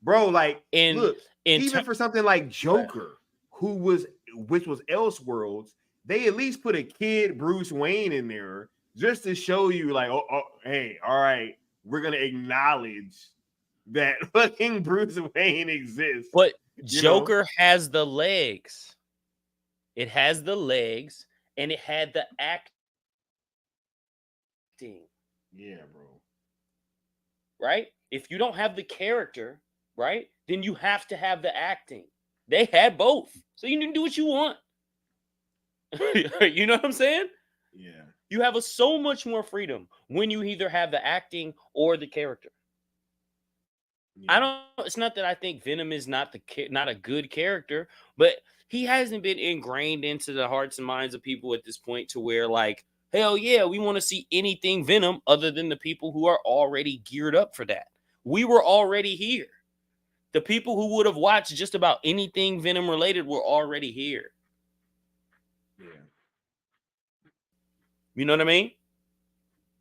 Bro, like, in look, even for something like Joker, which was Elseworlds, they at least put a kid Bruce Wayne in there just to show you, like, hey, all right, we're gonna acknowledge that fucking Bruce Wayne exists. But Joker has the legs. It has the legs, and it had the acting. Yeah, bro. Right? If you don't have the character, right, then you have to have the acting. They had both, so you can do what you want. You know what I'm saying? Yeah. You have so much more freedom when you either have the acting or the character. Yeah. I don't. It's not that I think Venom is not a good character, but he hasn't been ingrained into the hearts and minds of people at this point to where, like, hell yeah, we want to see anything Venom other than the people who are already geared up for that. We were already here. The people who would have watched just about anything Venom related were already here. Yeah. You know what I mean?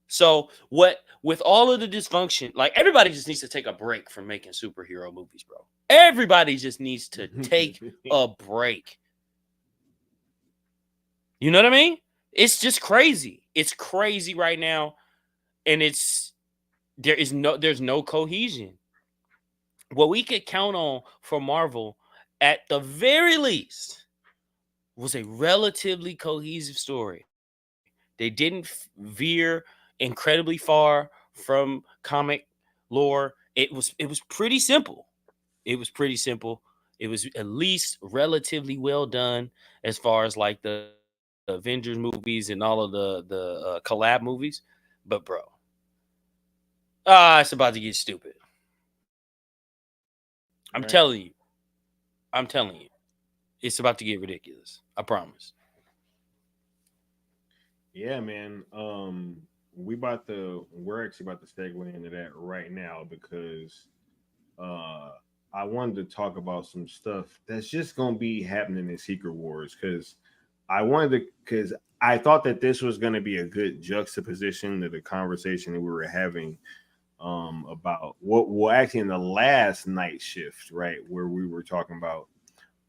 So with all of the dysfunction, like, everybody just needs to take a break from making superhero movies, bro. Everybody just needs to take a break. You know what I mean? It's just crazy. It's crazy right now, and there's no cohesion. What we could count on for Marvel, at the very least, was a relatively cohesive story. They didn't veer incredibly far from comic lore. It was pretty simple. It was pretty simple. It was at least relatively well done as far as like the Avengers movies and all of the collab movies. But bro, it's about to get stupid. I'm telling you. It's about to get ridiculous. I promise. Yeah, man. We're actually about to segue into that right now because I wanted to talk about some stuff that's just gonna be happening in Secret Wars because I thought that this was gonna be a good juxtaposition to the conversation that we were having about actually in the last night shift, right, where we were talking about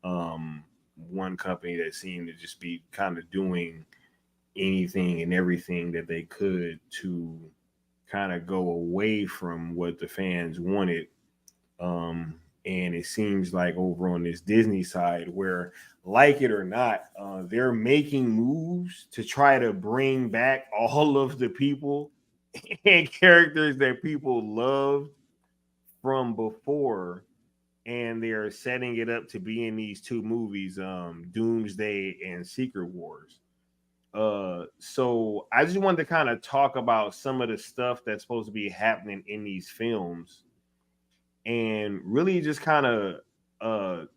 one company that seemed to just be kind of doing anything and everything that they could to kind of go away from what the fans wanted. And it seems like over on this Disney side, where, like it or not, they're making moves to try to bring back all of the people and characters that people loved from before, and they're setting it up to be in these two movies, Doomsday and Secret Wars. So I just wanted to kind of talk about some of the stuff that's supposed to be happening in these films, and really just kind of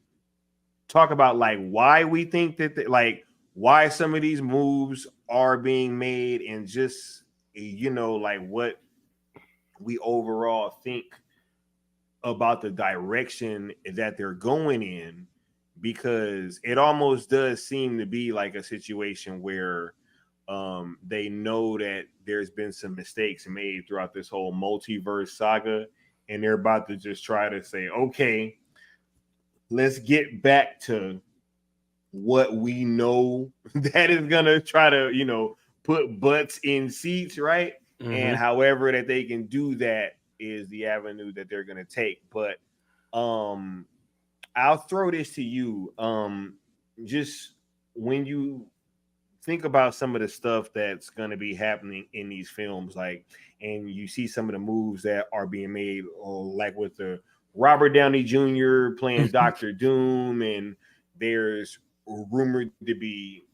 talk about like why we think that like why some of these moves are being made, and just like what we overall think about the direction that they're going in, because it almost does seem to be like a situation where they know that there's been some mistakes made throughout this whole multiverse saga, and they're about to just try to say, okay, let's get back to what we know that is gonna try to put butts in seats, right? Mm-hmm. And however that they can do that is the avenue that they're gonna take. But I'll throw this to you. Just when you think about some of the stuff that's going to be happening in these films, like, and you see some of the moves that are being made, or like with the Robert Downey Jr. playing Doctor Doom, and there's rumored to be,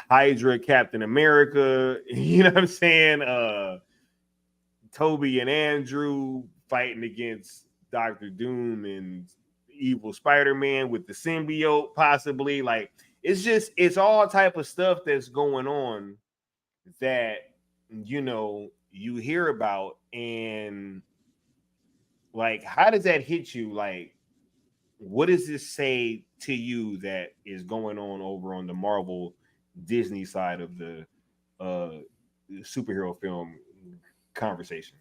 Hydra Captain America, you know what I'm saying? Toby and Andrew fighting against Doctor Doom and evil Spider-Man with the symbiote, possibly. Like, it's all type of stuff that's going on that you hear about, and like, how does that hit you? Like, what does this say to you that is going on over on the Marvel Disney side of the superhero film conversation?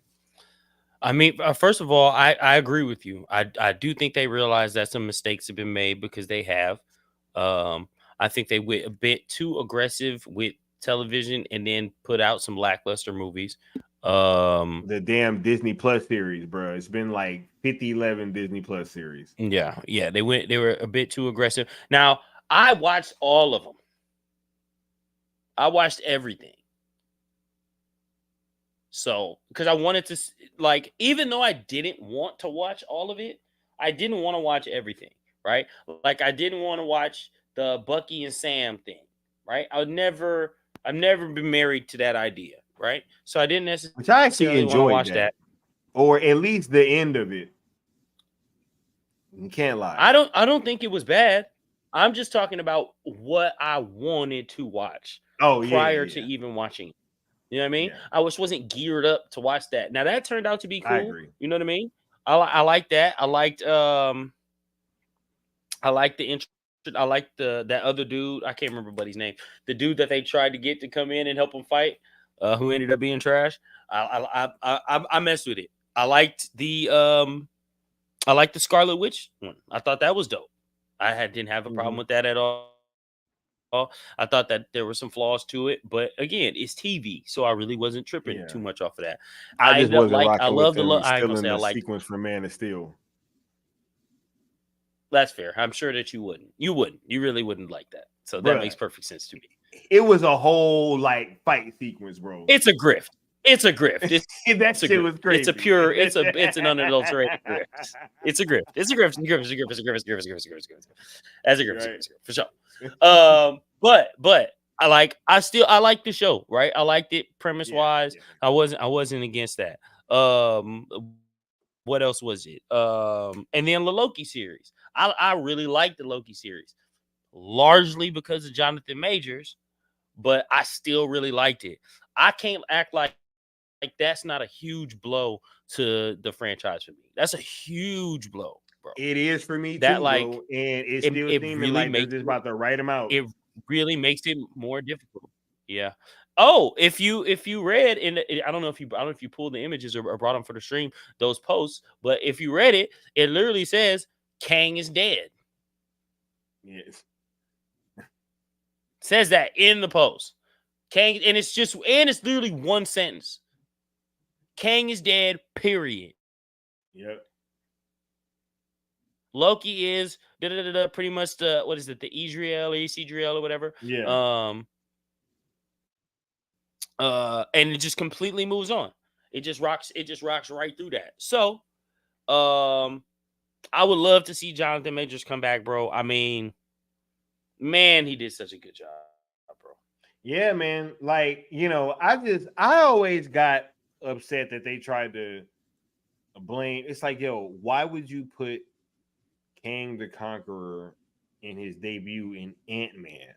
I mean, first of all, I agree with you. I do think they realize that some mistakes have been made, because they have. I think they went a bit too aggressive with television and then put out some lackluster movies. The damn Disney Plus series, bro. It's been like 50-11 Disney Plus series. Yeah. They were a bit too aggressive. Now, I watched all of them. I watched everything. So, because I wanted to, like, even though I didn't want to watch all of it, I didn't want to watch everything, right? Like, I didn't want to watch the Bucky and Sam thing, right? I've never been married to that idea, right? So I didn't necessarily Which I actually want to enjoyed watch that. Or at least the end of it. You can't lie. I don't think it was bad. I'm just talking about what I wanted to watch prior to even watching it. You know what I mean? Yeah. I wasn't geared up to watch that. Now that turned out to be cool. I agree. You know what I mean? I like that. I liked the intro. I liked that other dude. I can't remember buddy's name. The dude that they tried to get to come in and help him fight, who ended up being trash. I messed with it. I liked the Scarlet Witch one. I thought that was dope. Didn't have a problem with that at all. I thought that there were some flaws to it, but again, it's TV, so I really wasn't tripping too much off of that. I just wasn't rocking I love with the. them still in the sequence from Man of Steel. That's fair. I'm sure that you wouldn't. You wouldn't. You really wouldn't like that. So that makes perfect sense to me. It was a whole like fight sequence, bro. It's a grift. It's a grift. That shit was crazy. It's a pure. It's an unadulterated grift. It's a grift. It's a grift. It's a grift. It's a grift. It's a grift. It's a grift. It's a grift. It's a grift. That's a grift. Right. For sure. But I like the show, right? I liked it premise wise. I wasn't against that. What else was it? And then the Loki series. I really liked the Loki series, largely because of Jonathan Majors, but I still really liked it. I can't act like that's not a huge blow to the franchise for me. That's a huge blow, bro. It is for me that, too, like, bro. And it's still seeming really like they're just about to write them out. It really makes it more difficult. Yeah. Oh, if you read I don't know if you pulled the images or brought them for the stream, those posts, but if you read it, it literally says Kang is dead. Yes. Says that in the post. Kang, and it's literally one sentence. Kang is dead, period. Yep. Loki is pretty much the Israel or Ecidriel or whatever. Yeah. And it just completely moves on. It just rocks right through that. So, I would love to see Jonathan Majors come back, bro. I mean, man, he did such a good job, bro. Yeah, man. Like, I always got upset that they tried to blame. It's like, yo, why would you put Kang the Conqueror in his debut in Ant-Man?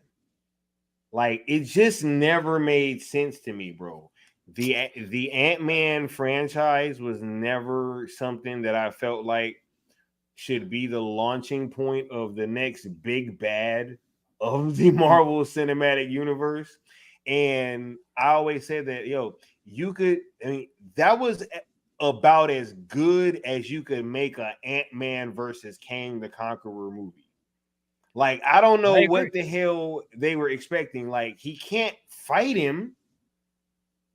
Like, it just never made sense to me, bro. The Ant-Man franchise was never something that I felt like should be the launching point of the next big bad of the Marvel Cinematic Universe. And I always said that, that was about as good as you could make an Ant-Man versus Kang the Conqueror movie. Like, I don't know what the hell they were expecting. Like, he can't fight him,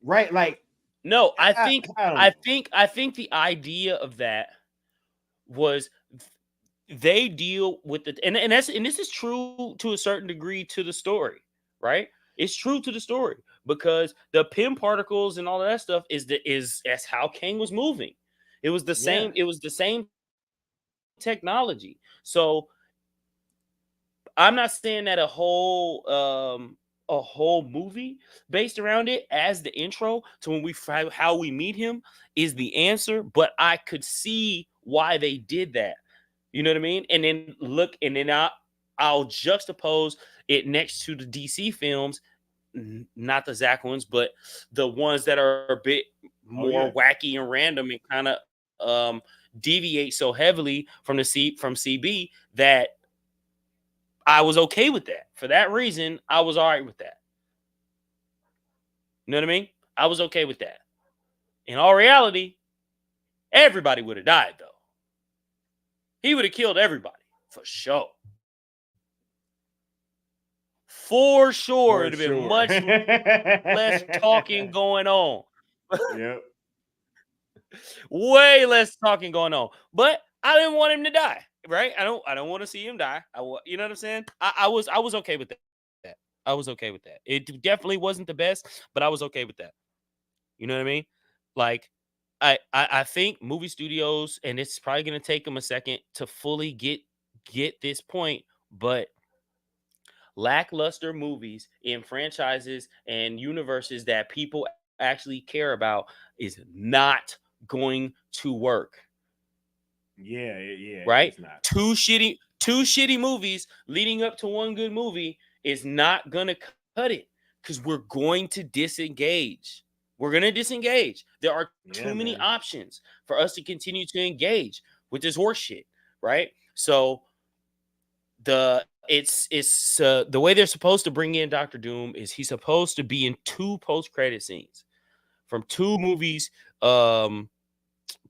right? Like, No, I think I don't I know. think the idea of that was they deal with the and this is true to a certain degree to the story, right? It's true to the story because the pin particles and all of that stuff is that's how Kang was moving. It was the Yeah. same technology. So I'm not saying that a whole movie based around it as the intro to when how we meet him is the answer, but I could see why they did that. You know what I mean? And then look, and then I'll juxtapose it next to the DC films, not the Zack ones, but the ones that are a bit Oh yeah. more wacky and random and kind of um deviate so heavily from from CB that I was okay with that. For that reason, I was all right with that. You know what I mean? I was okay with that. In all reality, everybody would have died though. He would have killed everybody for sure. For sure, For it'd have been sure. much less talking going on. Yep. Way less talking going on. But I didn't want him to die, right? I don't want to see him die. You know what I'm saying? I was okay with that. I was okay with that. It definitely wasn't the best, but I was okay with that. You know what I mean? Like I think movie studios, and it's probably gonna take them a second to fully get this point, but lackluster movies in franchises and universes that people actually care about is not going to work. Yeah, Right? it's not. Two shitty movies leading up to one good movie is not gonna cut it because we're going to disengage. We're gonna disengage. There are Yeah, too many man. options for us to continue to engage with this horse shit, right? So the way they're supposed to bring in Doctor Doom is he's supposed to be in 2 post-credit scenes from 2 movies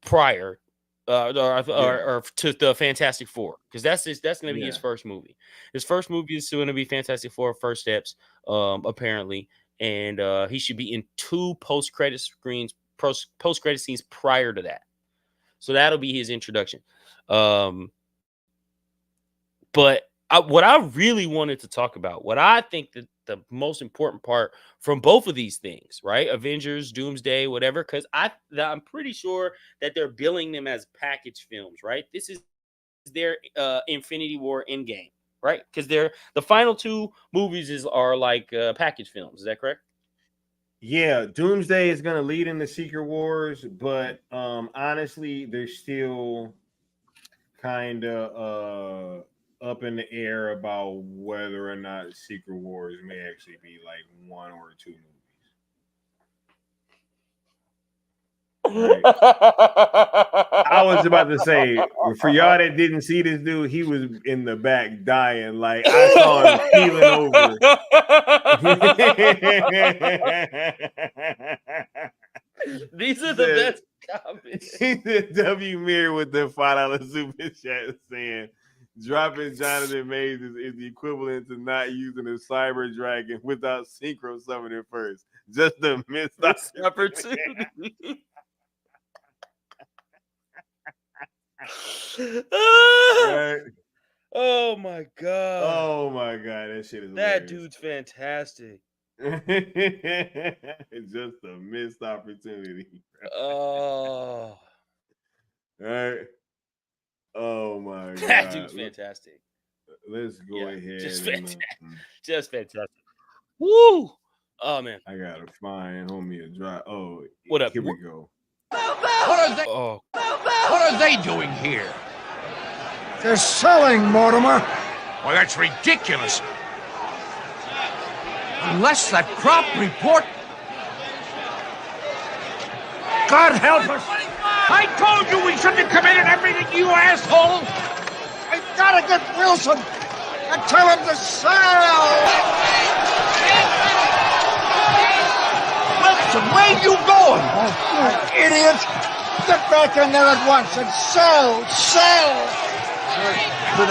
prior Yeah. or to the Fantastic Four, because that's going to be his Yeah. first movie. His first movie is going to be Fantastic Four: First Steps, apparently, and he should be in 2 post-credit scenes prior to that. So that'll be his introduction. But what I really wanted to talk about, what I think that the most important part from both of these things, right? Avengers, Doomsday, whatever, because I'm pretty sure that they're billing them as package films, right? This is their Infinity War Endgame, right? Because the final 2 movies are like package films. Is that correct? Yeah, Doomsday is gonna lead into Secret Wars, but honestly, they're still kind of up in the air about whether or not Secret Wars may actually be like 1 or 2 movies. Right. I was about to say, for y'all that didn't see this dude, he was in the back dying. Like I saw him keeling over. These are the best comments. W Mir with the $5 super chat saying, dropping Jonathan Mays is the equivalent to not using a cyber dragon without synchro summoning first. Just a missed Opportunity. Right? Oh my god. Oh my god, that shit is That hilarious. dude's fantastic. It's just a missed opportunity. Oh, All right. Oh my god. that dude's fantastic. Let's go ahead. Just and, fantastic. Just fantastic. Woo! Oh man. I gotta find homie a drop. Oh, What up? Here we go. Oh, What are they doing here? They're selling, Mortimer. Well, that's ridiculous. Unless that crop report... God help us! I told you we shouldn't have committed everything, you asshole! I gotta get Wilson and tell him to sell. Wilson, where you going? Oh, you idiot! Get back in there at once and sell! But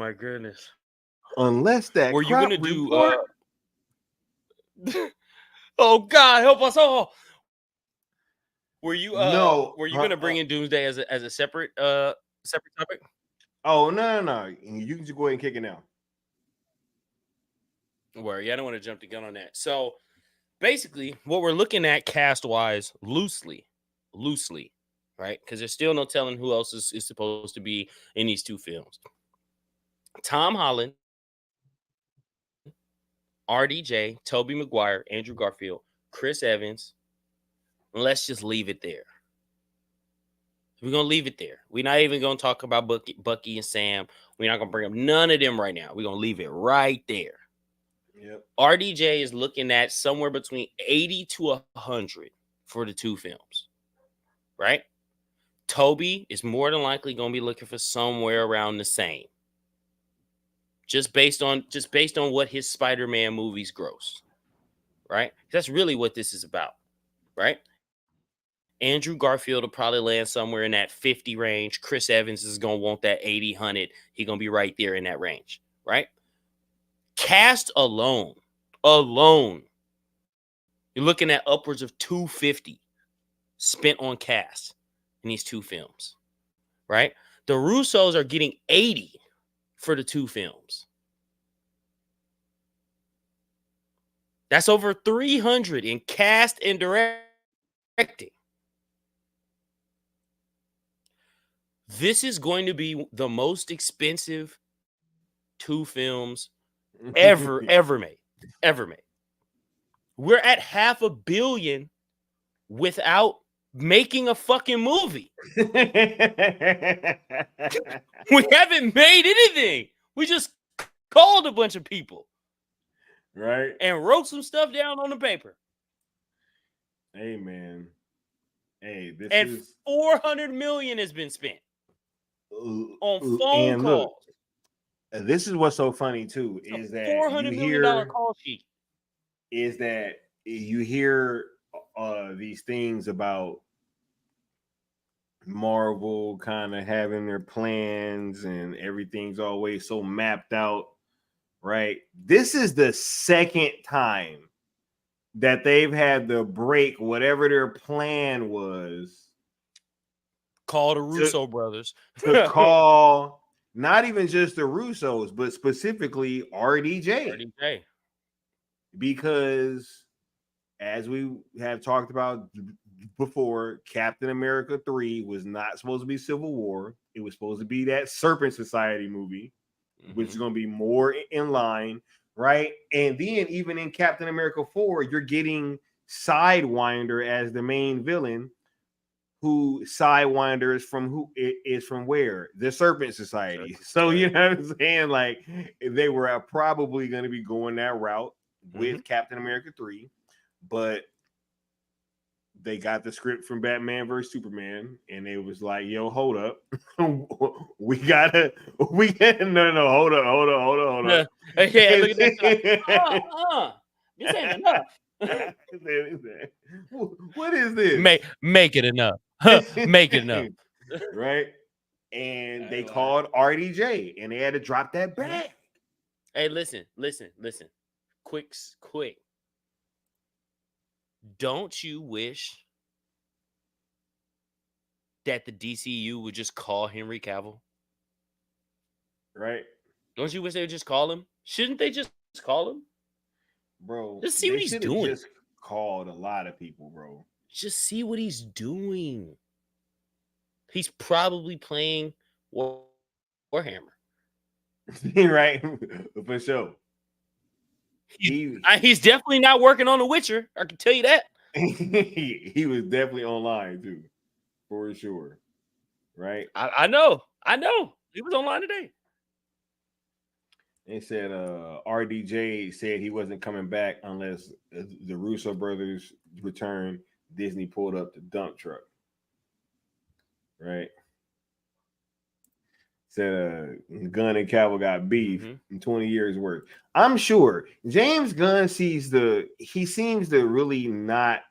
my goodness. Unless that Were you crop gonna do? report. Oh God, help us all! Were you? No. Were you gonna bring in Doomsday as a separate separate topic? Oh no. You can just go ahead and kick it now. Yeah, I don't want to jump the gun on that. So basically, what we're looking at cast wise, loosely, right? Because there's still no telling who else is supposed to be in these two films. Tom Holland, RDJ, Tobey Maguire, Andrew Garfield, Chris Evans. Let's just leave it there. We're gonna leave it there. We're not even gonna talk about Bucky and Sam. We're not gonna bring up none of them right now. We're gonna leave it right there. Yep. RDJ is looking at somewhere between 80 to 100 for the two films, right? Toby is more than likely going to be looking for somewhere around the same, just based on what his Spider-Man movies gross, right? That's really what this is about, right? Andrew Garfield will probably land somewhere in that 50 range. Chris Evans is going to want that 80, 100. He's going to be right there in that range, right? Cast alone, you're looking at upwards of $250 spent on cast in these two films, right? The Russos are getting $80 for the two films. That's over $300 in cast and directing. This is going to be the most expensive two films ever made. We're at $500 million without making a fucking movie. We haven't made anything. We just called a bunch of people, right? And wrote some stuff down on the paper. Hey man, hey, this and is $400 million has been spent on phone and calls. Look, this is what's so funny too is that $400 million call sheet. Is that you hear these things about Marvel kind of having their plans and everything's always so mapped out, right? This is the second time that they've had to break whatever their plan was. Call the Russo brothers. To call not even just the Russos, but specifically RDJ. Because as we have talked about before, Captain America 3 was not supposed to be Civil War. It was supposed to be that Serpent Society movie, which is going to be more in line, right? And then even in Captain America 4, you're getting Sidewinder as the main villain, who Sidewinder is from where? The Serpent Society. So you know what I'm saying? Like they were probably going to be going that route with Captain America 3, but they got the script from Batman vs Superman, and it was like, "Yo, hold up, we gotta, no, hold up." Yeah, look at that. This ain't enough. What is this? Make it enough. Make it enough. Right? And they called RDJ, and they had to drop that bag. Hey, listen. Quick. Don't you wish that the DCU would just call Henry Cavill? Right? Don't you wish they would just call him? Shouldn't they just call him? Bro, just see what he's doing. Just called a lot of people, bro. Just see what he's doing. He's probably playing Warhammer. Right? For sure. He's definitely not working on The Witcher. I can tell you that. He was definitely online too, for sure. Right? I know. He was online today. They said RDJ said he wasn't coming back unless the Russo brothers returned. Disney pulled up the dump truck. Right? Said Gunn and Cavill got beef in 20 years worth. I'm sure James Gunn seems to really not.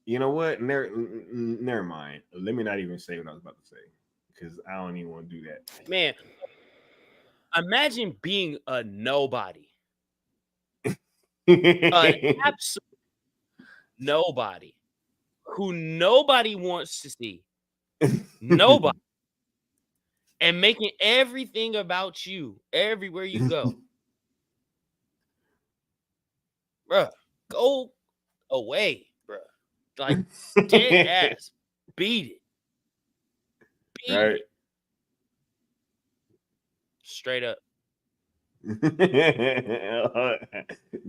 You know what? Never mind. Let me not even say what I was about to say because I don't even want to do that. Man, Imagine being a nobody, an absolute nobody who nobody wants to see, nobody, and making everything about you everywhere you go. Bruh, go away, bruh. Like, dead ass. Beat it. Beat Right. it. Straight up.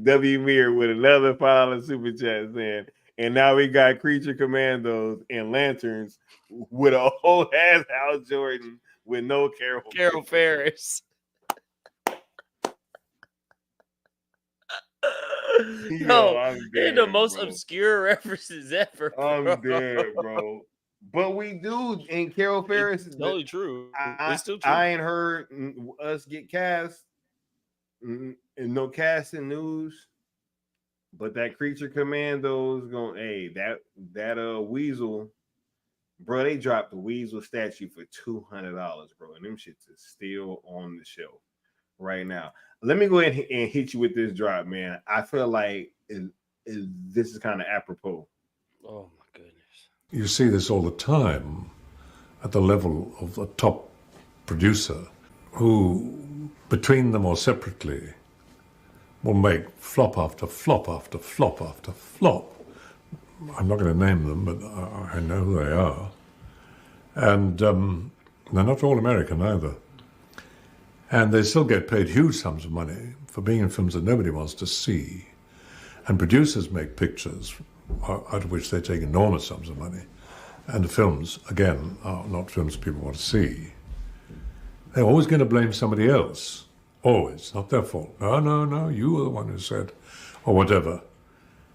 W Mir with another $5 super chat saying, and now we got Creature Commandos and Lanterns with a whole ass Hal Jordan with no Carol Ferris. No, I'm they're dead, the most bro. obscure references ever. I'm Bro. dead, bro. But we do, and Carol Ferris. It's totally true. It's still true. I ain't heard us get cast, and no casting news. But that Creature Commandos going, hey, that Weasel, bro. They dropped the Weasel statue for $200, bro, and them shits is still on the shelf right now. Let me go ahead and hit you with this drop, man. I feel like this is kind of apropos. Oh my goodness. You see this all the time at the level of the top producer who, between them or separately, will make flop after flop after flop after flop. I'm not going to name them, but I know who they are. And they're not all American either. And they still get paid huge sums of money for being in films that nobody wants to see. And producers make pictures out of which they take enormous sums of money. And the films, again, are not films people want to see. They're always going to blame somebody else. Always. Not their fault. No, you were the one who said, or whatever.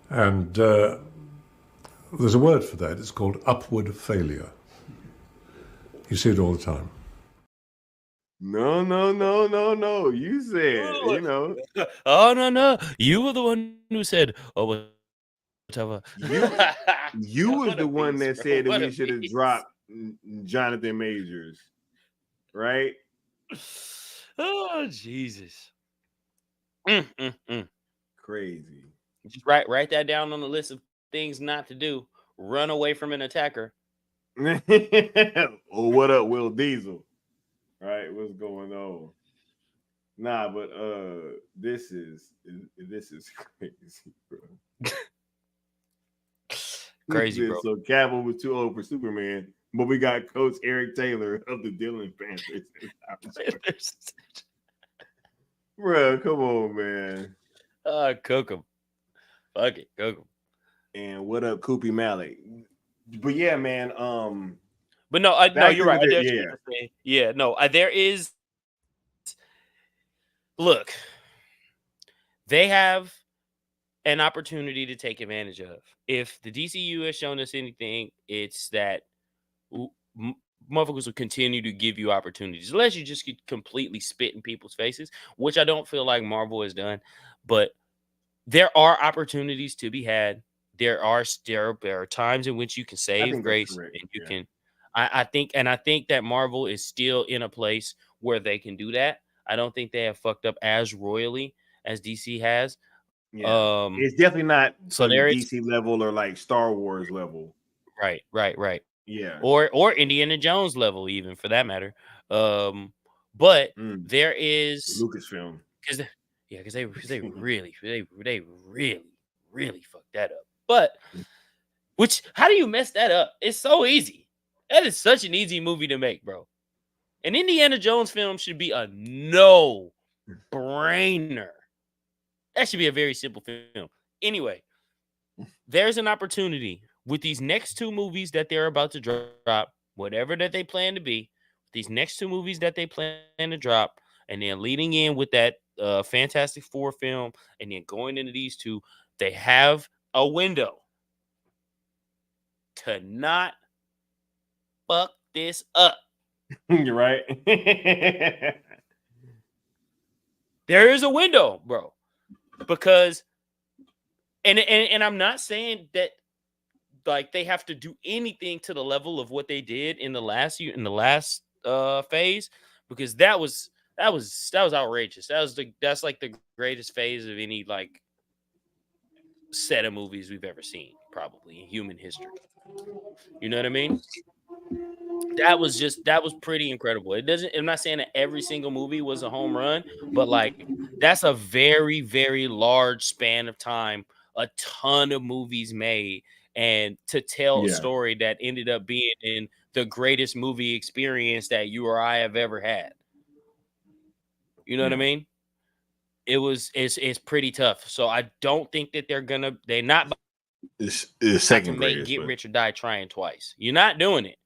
And there's a word for that. It's called upward failure. You see it all the time. No. You said, you know. Oh no. You were the one who said, oh, whatever. You was the one that said that we should have dropped Jonathan Majors, right? Oh Jesus. Crazy. Just write that down on the list of things not to do. Run away from an attacker. Oh, what up, Will Diesel? Right, what's going on? Nah, but this is crazy, bro. Crazy, bro. So Cavill was too old for Superman, but we got Coach Eric Taylor of the Dylan Panthers. Bro, come on, man. Cook him. Fuck it, cook him. And what up, Koopy Malik? But yeah, man. But no, no, you're right. There is. Look, they have an opportunity to take advantage of. If the DCU has shown us anything, it's that motherfuckers will continue to give you opportunities, unless you just get completely spit in people's faces, which I don't feel like Marvel has done. But there are opportunities to be had. There are times in which you can save grace, and you can. I think that Marvel is still in a place where they can do that. I don't think they have fucked up as royally as DC has. Yeah. It's definitely not so DC level or like Star Wars level. Right. Yeah. Or Indiana Jones level, even for that matter. But there is Lucasfilm. Because they really fucked that up. But how do you mess that up? It's so easy. That is such an easy movie to make, bro. An Indiana Jones film should be a no-brainer. That should be a very simple film. Anyway, there's an opportunity with these next two movies that they're about to drop, whatever that they plan to be, these next two movies that they plan to drop, and then leading in with that Fantastic Four film, and then going into these two, they have a window to not fuck this up. You're right. There is a window, bro. Because and I'm not saying that like they have to do anything to the level of what they did in the last phase, because that was That was outrageous. That's like the greatest phase of any like set of movies we've ever seen, probably in human history. You know what I mean? That was pretty incredible. It doesn't. I'm not saying that every single movie was a home run, but like that's a very, very large span of time. A ton of movies made, and to tell a Yeah. story that ended up being in the greatest movie experience that you or I have ever had. You know what I Yeah. mean? It's pretty tough. So I don't think that they're not It's about second to make greatest. Get But Rich or Die Trying twice. You're not doing it.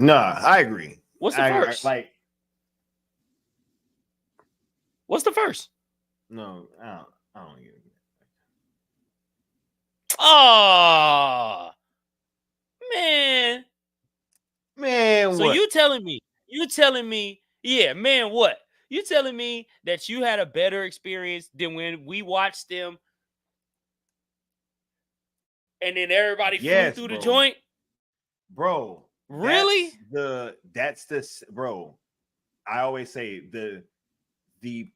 nah, I agree. What's the first? What's the first? No, I don't get it. Oh man. Man, So what? you telling me, yeah, man, what? You telling me that you had a better experience than when we watched them and then everybody flew Yes, through the bro. joint? Bro. Really? That's the bro. I always say the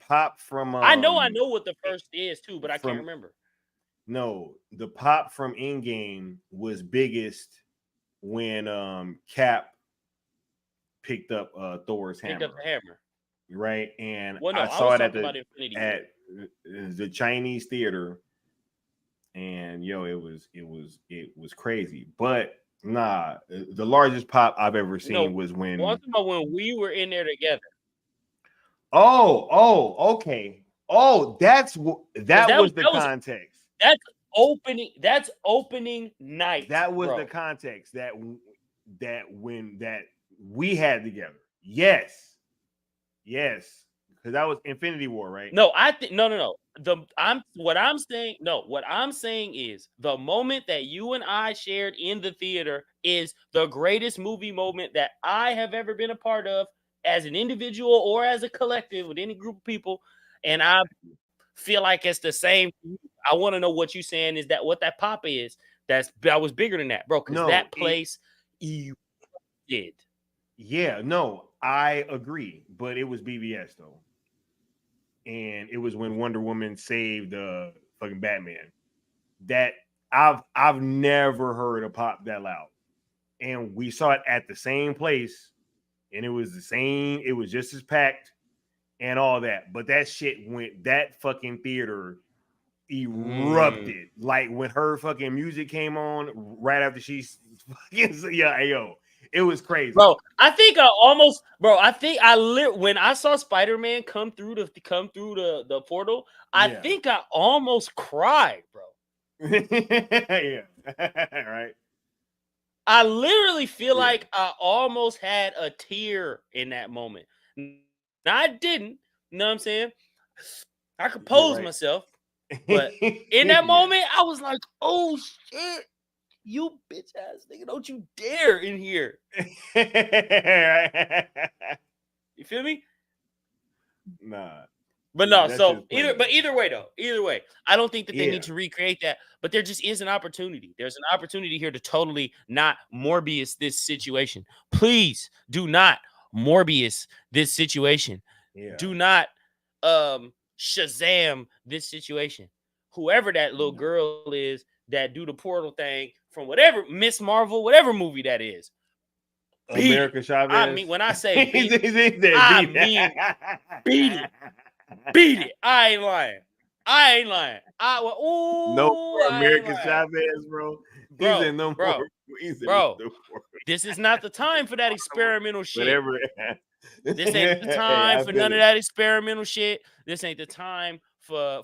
pop from I know what the first is too, but I can't remember. No, the pop from Endgame was biggest when Cap picked up Thor's hammer. Pick up the hammer. Right? And Well, no, I saw it at about Infinity War. at the Chinese theater, and it was crazy. But nah, the largest pop I've ever seen was when. I'm talking about when we were in there together. Oh, okay. Oh, that was the context. That's opening night. That was the context that we had together. Yes, because that was Infinity War, right? No, I think no. What I'm saying is the moment that you and I shared in the theater is the greatest movie moment that I have ever been a part of as an individual or as a collective with any group of people. And I feel like it's the same. I want to know what you're saying is that what that pop is. That was bigger than that, bro. Because that place you did. Yeah, no, I agree, but it was BVS though, and it was when Wonder Woman saved fucking Batman. That I've never heard a pop that loud, and we saw it at the same place, and it was the same. It was just as packed and all that, but that fucking theater erupted like when her fucking music came on right after she it was crazy, bro. When I saw Spider-Man come through the portal, I think I almost cried, bro. Yeah. Right. I literally feel like I almost had a tear in that moment. Now, I didn't, you know what I'm saying? I composed myself, but in that moment, I was like, oh shit, you bitch ass nigga, don't you dare in here. You feel me? Nah. But no, so either way, I don't think that they need to recreate that, but there just is an opportunity. There's an opportunity here to totally not Morbius this situation. Please do not Morbius this situation. Yeah. Do not Shazam this situation. Whoever that little girl is that do the portal thing from whatever Miss Marvel, whatever movie that is. America Chavez. I mean, when I say beat it, I mean beat it. Beat it. I ain't lying. American Chavez, bro. He's in no more. Bro, this is not the time for that experimental shit. Whatever. This ain't the time for none of that experimental shit. This ain't the time for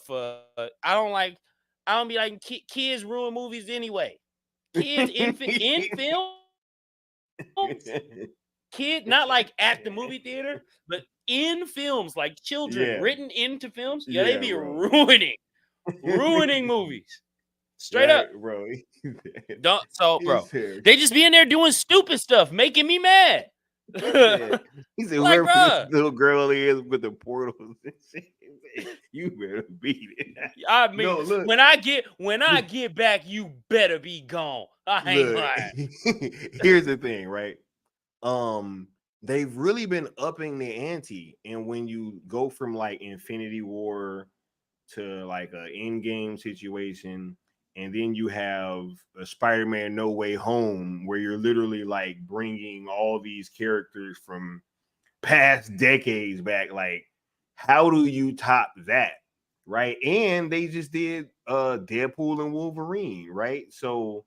I don't be like kids ruin movies anyway. Kids in film. Kid, not like at the movie theater, but in films, like children written into films. Yeah, they be ruining movies. Straight up, bro. Bro, they just be in there doing stupid stuff, making me mad. He said, like, whoever this little girl is with the portals, you better beat it. I mean, no, when I get back, you better be gone. I ain't lying. Here's the thing, right? they've really been upping the ante. And when you go from like Infinity War to like an Endgame situation, and then you have a Spider-Man No Way Home, where you're literally like bringing all these characters from past decades back. Like, how do you top that? Right. And they just did Deadpool and Wolverine, right? So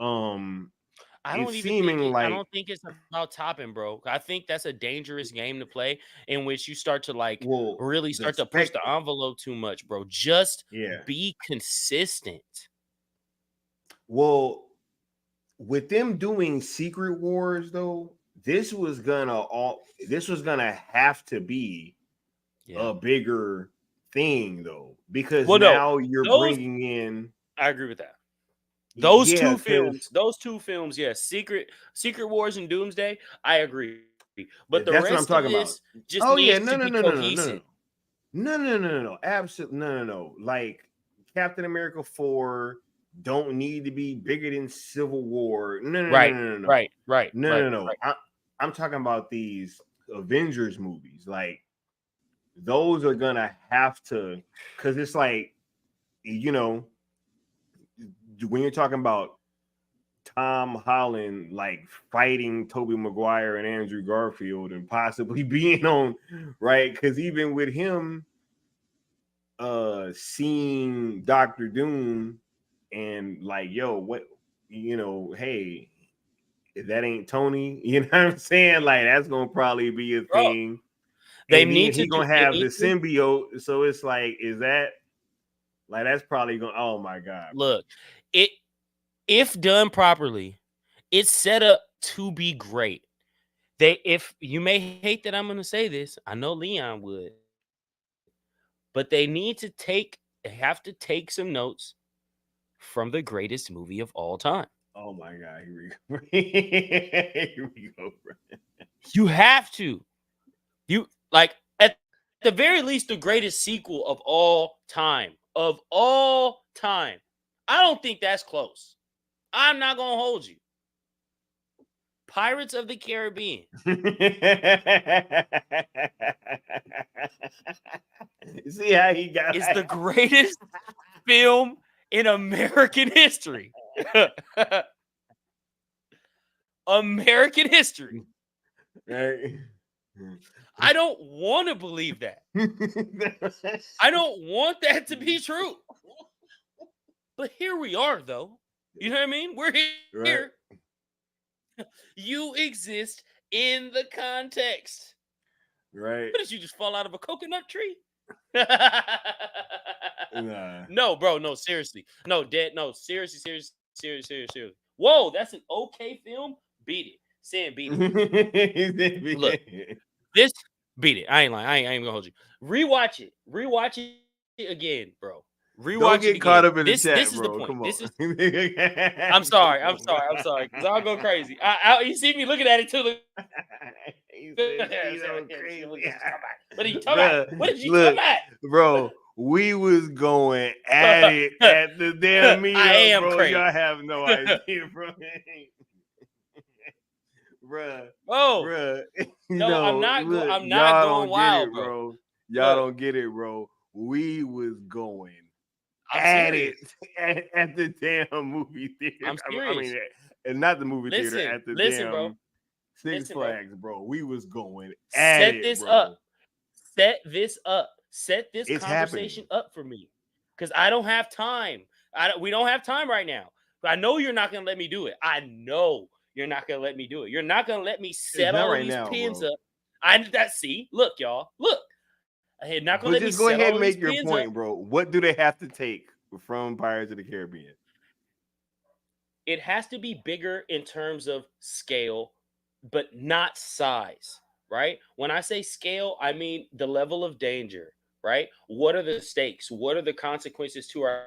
I don't it's even think seeming I like, don't think it's about topping, bro. I think that's a dangerous game to play in which you start to like well, really the start to push spec the envelope too much, bro. Just yeah. be consistent. Well, with them doing Secret Wars though, this was gonna have to be Yeah. a bigger thing though, because Well, no, now you're those bringing in I agree with that. Those yeah, those two films, yes, Secret Wars and Doomsday, I agree. But the that's what I'm rest of talking about. this just Oh yeah, needs no, to no, be no, no, no, no, cohesive. no, absolutely no. Like Captain America 4 don't need to be bigger than Civil War. No, no, no, Right, no, no, no, right, right, no, right, no, no. right. I'm talking about these Avengers movies. Like those are gonna have to, because it's like, you know, when you're talking about Tom Holland like fighting Tobey Maguire and Andrew Garfield and possibly being on, right, because even with him seeing Doctor Doom and like, yo, what, hey, if that ain't Tony, you know what I'm saying? Like that's gonna probably be a Bro, thing. And then he gonna they have the need to symbiote. So it's like, is that like that's probably gonna, oh my god, bro. look, it if done properly, it's set up to be great. If you may hate that I'm gonna say this, I know Leon would, but they have to take some notes from the greatest movie of all time. Oh my god, here we go. Here we go, bro. You have to. You like at the very least the greatest sequel of all time. Of all time. I don't think that's close. I'm not gonna hold you. Pirates of the Caribbean. See how he got Is the greatest film in American history. American history. right? I don't want to believe that. I don't want that to be true. But here we are, though. You know what I mean? We're here. Right. You exist in the context. Right. What did you just fall out of a coconut tree? Nah. No, bro. No, seriously. No, seriously. Whoa, that's an okay film. Beat it. Sam, beat it. Look, this beat it. I ain't lying. I ain't gonna hold you. Rewatch it. Rewatch it again, bro. Rewatch Don't it get again. caught up in This the chat, is bro. the point. Come on. This is. I'm sorry. Because I'll go crazy. You see me looking at it too. What are you talking about? What did you talking about? Bro, we was going at it at the damn meetup, I am bro. crazy. Y'all have no idea, bro. Bruh. Oh, Bruh. no, I'm not. Look, I'm not y'all going wild, get it, bro. Y'all don't get it, bro. We was going I'm at serious. it at the damn movie theater. I'm serious. I mean, and not the movie theater, at the Listen, damn bro. Six Flags, bro. We was going at Set it, this bro. up. Set this up. Set this It's conversation happening. up for me, because I don't have time. We don't have time right now. I know you're not gonna let me do it. I know you're not gonna let me do it. You're not gonna let me set all right these now, pins bro. up. See, look, y'all, look. You're not gonna But let me just go set ahead all and these make your pins point, up. bro. What do they have to take from Pirates of the Caribbean? It has to be bigger in terms of scale, but not size, right? When I say scale, I mean the level of danger, right? What are the stakes? What are the consequences to our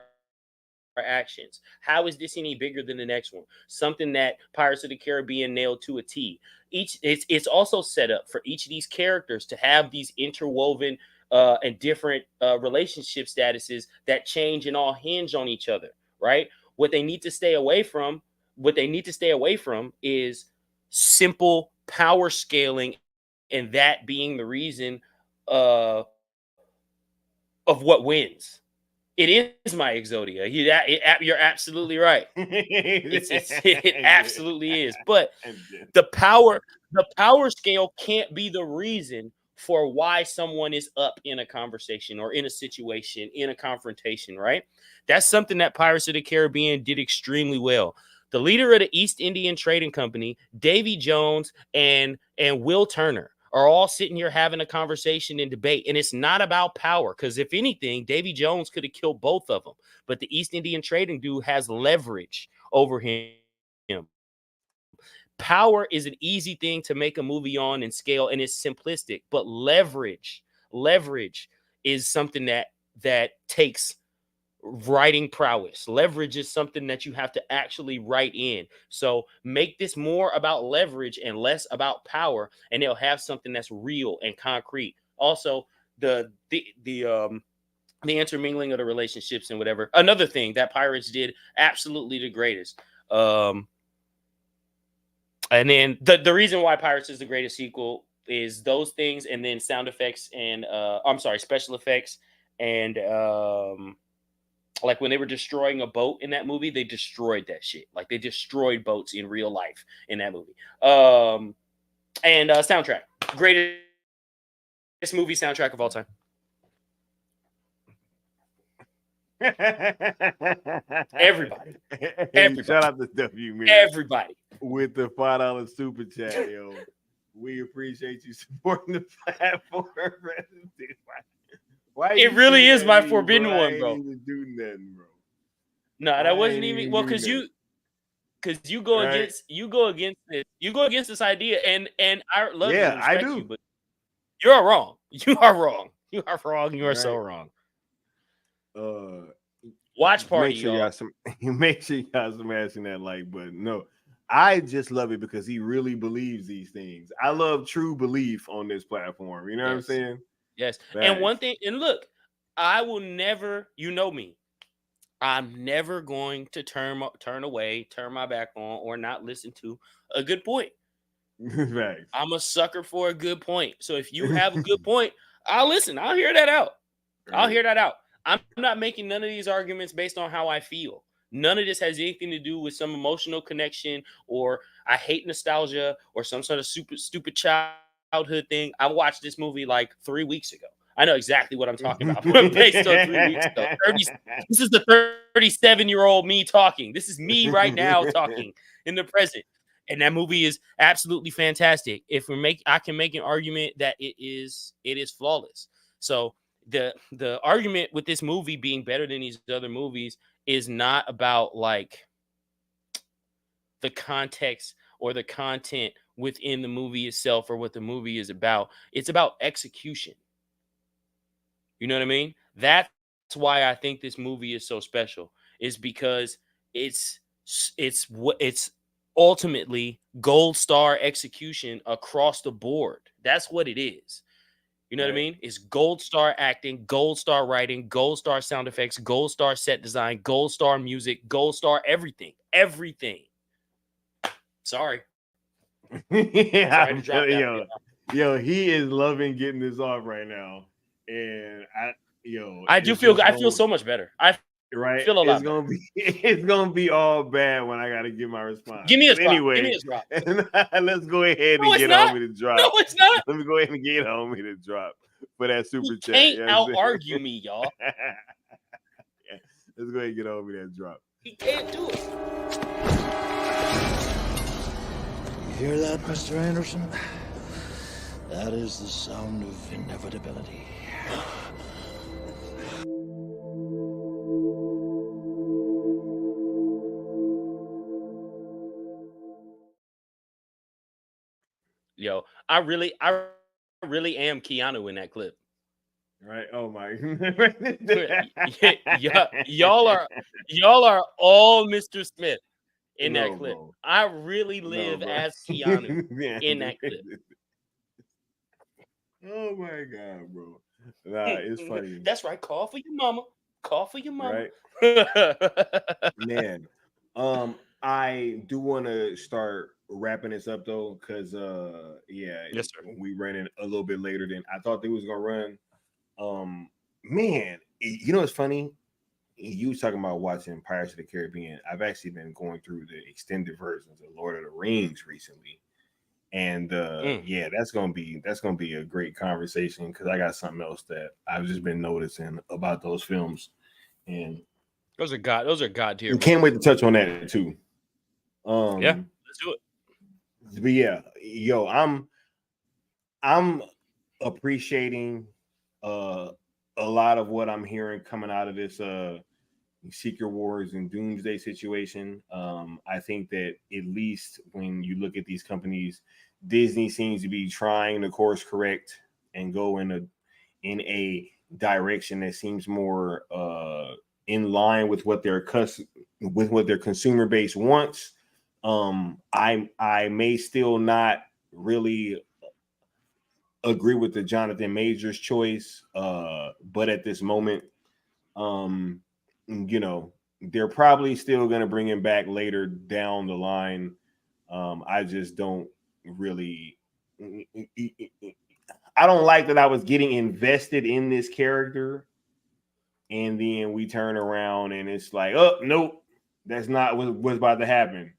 actions? How is this any bigger than the next one? Something that Pirates of the Caribbean nailed to a T. It's also set up for each of these characters to have these interwoven and different relationship statuses that change and all hinge on each other, right? What they need to stay away from is simple power scaling and that being the reason of what wins. It is my Exodia. You're absolutely right. It absolutely is. But the power scale can't be the reason for why someone is up in a conversation or in a situation, in a confrontation, right? That's something that Pirates of the Caribbean did extremely well. The leader of the East Indian Trading Company, Davy Jones and Will Turner, are all sitting here having a conversation and debate. And it's not about power, because if anything, Davy Jones could have killed both of them. But the East Indian Trading dude has leverage over him. Power is an easy thing to make a movie on and scale, and it's simplistic. But leverage is something that takes writing prowess. Leverage is something that you have to actually write in. So make this more about leverage and less about power, and they'll have something that's real and concrete. Also, the intermingling of the relationships and whatever. Another thing that Pirates did absolutely the greatest. And then the reason why Pirates is the greatest sequel is those things, and then sound effects and special effects, and like when they were destroying a boat in that movie, they destroyed that shit. Like they destroyed boats in real life in that movie. And soundtrack, greatest movie soundtrack of all time. Everybody. Shout out to W Man. Everybody with the $5 super chat, yo. We appreciate you supporting the platform. Why it really is my forbidden one, bro. I ain't even do nothing, bro. No, that wasn't even because you go against this idea, and I love you and respect you, but you're wrong. You are wrong. You are wrong. You are so wrong. Watch party, make sure y'all smashing that like button. No, I just love it because he really believes these things. I love true belief on this platform. You know what I'm saying? Yes. And one thing, and look, I will never, you know me, I'm never going to turn away, turn my back on, or not listen to a good point. Right. I'm a sucker for a good point. So if you have a good point, I'll listen. I'll hear that out. Right. I'll hear that out. I'm not making none of these arguments based on how I feel. None of this has anything to do with some emotional connection, or I hate nostalgia, or some sort of stupid childhood thing. I watched this movie like 3 weeks ago. I know exactly what I'm talking about based on 3 weeks ago. This is the 37-year-old me talking. This is me right now talking in the present. And that movie is absolutely fantastic. I can make an argument that it is flawless. So the argument with this movie being better than these other movies is not about like the context or the content within the movie itself or what the movie is about. It's about execution. You know what I mean? That's why I think this movie is so special, is because it's ultimately gold star execution across the board. That's what it is. You know what I mean? It's gold star acting, gold star writing, gold star sound effects, gold star set design, gold star music, gold star everything. Everything. Sorry. Yeah, sorry yo, he is loving getting this off right now. And I feel so much better. I feel a lot better. It's gonna be all bad when I gotta give my response. Give me a drop. Anyway, give me a drop. Let's go ahead and get on me to drop. No, it's not. Let me go ahead and get on me to drop for that super chat. Can't out-argue me, y'all. Yeah, let's go ahead and get on me that drop. He can't do it. You hear that, Mr. Anderson? That is the sound of inevitability. Yo, I really am Keanu in that clip. Right? Oh my! y'all are all Mr. Smith in that clip. Bro. I really live as Keanu in that clip. Oh my god, bro! Nah, it's funny. That's right. Call for your mama. Call for your mama. Right. Man, I do want to start wrapping this up though, because yeah, Yes, sir. we ran in a little bit later than I thought they was gonna run. Man, you know what's funny? You was talking about watching Pirates of the Caribbean. I've actually been going through the extended versions of Lord of the Rings recently. And yeah, that's gonna be a great conversation because I got something else that I've just been noticing about those films. And Those are god tier. can't wait to touch on that too. Yeah, let's do it. But yeah, yo, I'm appreciating a lot of what I'm hearing coming out of this Secret Wars and Doomsday situation. I think that at least when you look at these companies, Disney seems to be trying to course correct and go in a direction that seems more in line with what their consumer base wants. I may still not really agree with the Jonathan Majors choice, but at this moment, you know, they're probably still going to bring him back later down the line. I just don't really. I don't like that I was getting invested in this character, and then we turn around and it's like, oh nope, that's not what's about to happen,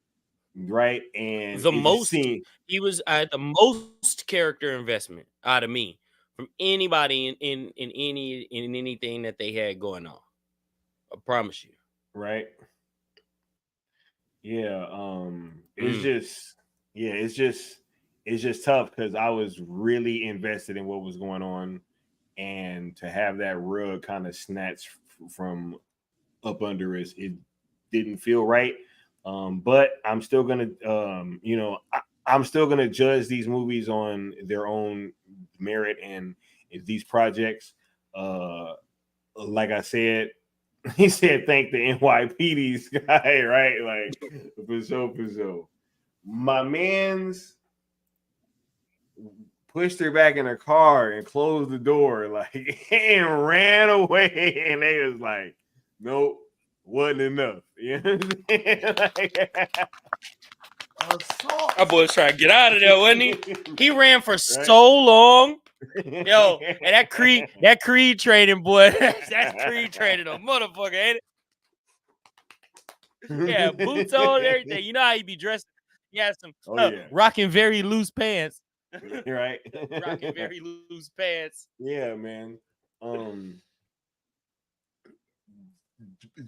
right? And The it just most seemed he was at the most character investment out of me from anybody in anything that they had going on. I promise you. right. Yeah, it's just it's just tough because I was really invested in what was going on, and to have that rug kind of snatched from up under us, it didn't feel right. But I'm still gonna, I'm still gonna judge these movies on their own merit, and if these projects, like I said, he said, thank the NYPD guy, right? Like, for sure. My man's pushed her back in her car and closed the door, like, and ran away. And they was like, nope, wasn't enough. You know what I'm saying? Like, assault. Our boy's trying to get out of there, wasn't he? He ran for so long. Yo, and that Creed training, boy. That's Creed training, a motherfucker, ain't it? Yeah, boots on and everything. You know how he be dressed. He has some rocking very loose pants. Right. Rocking very loose pants. Yeah, man.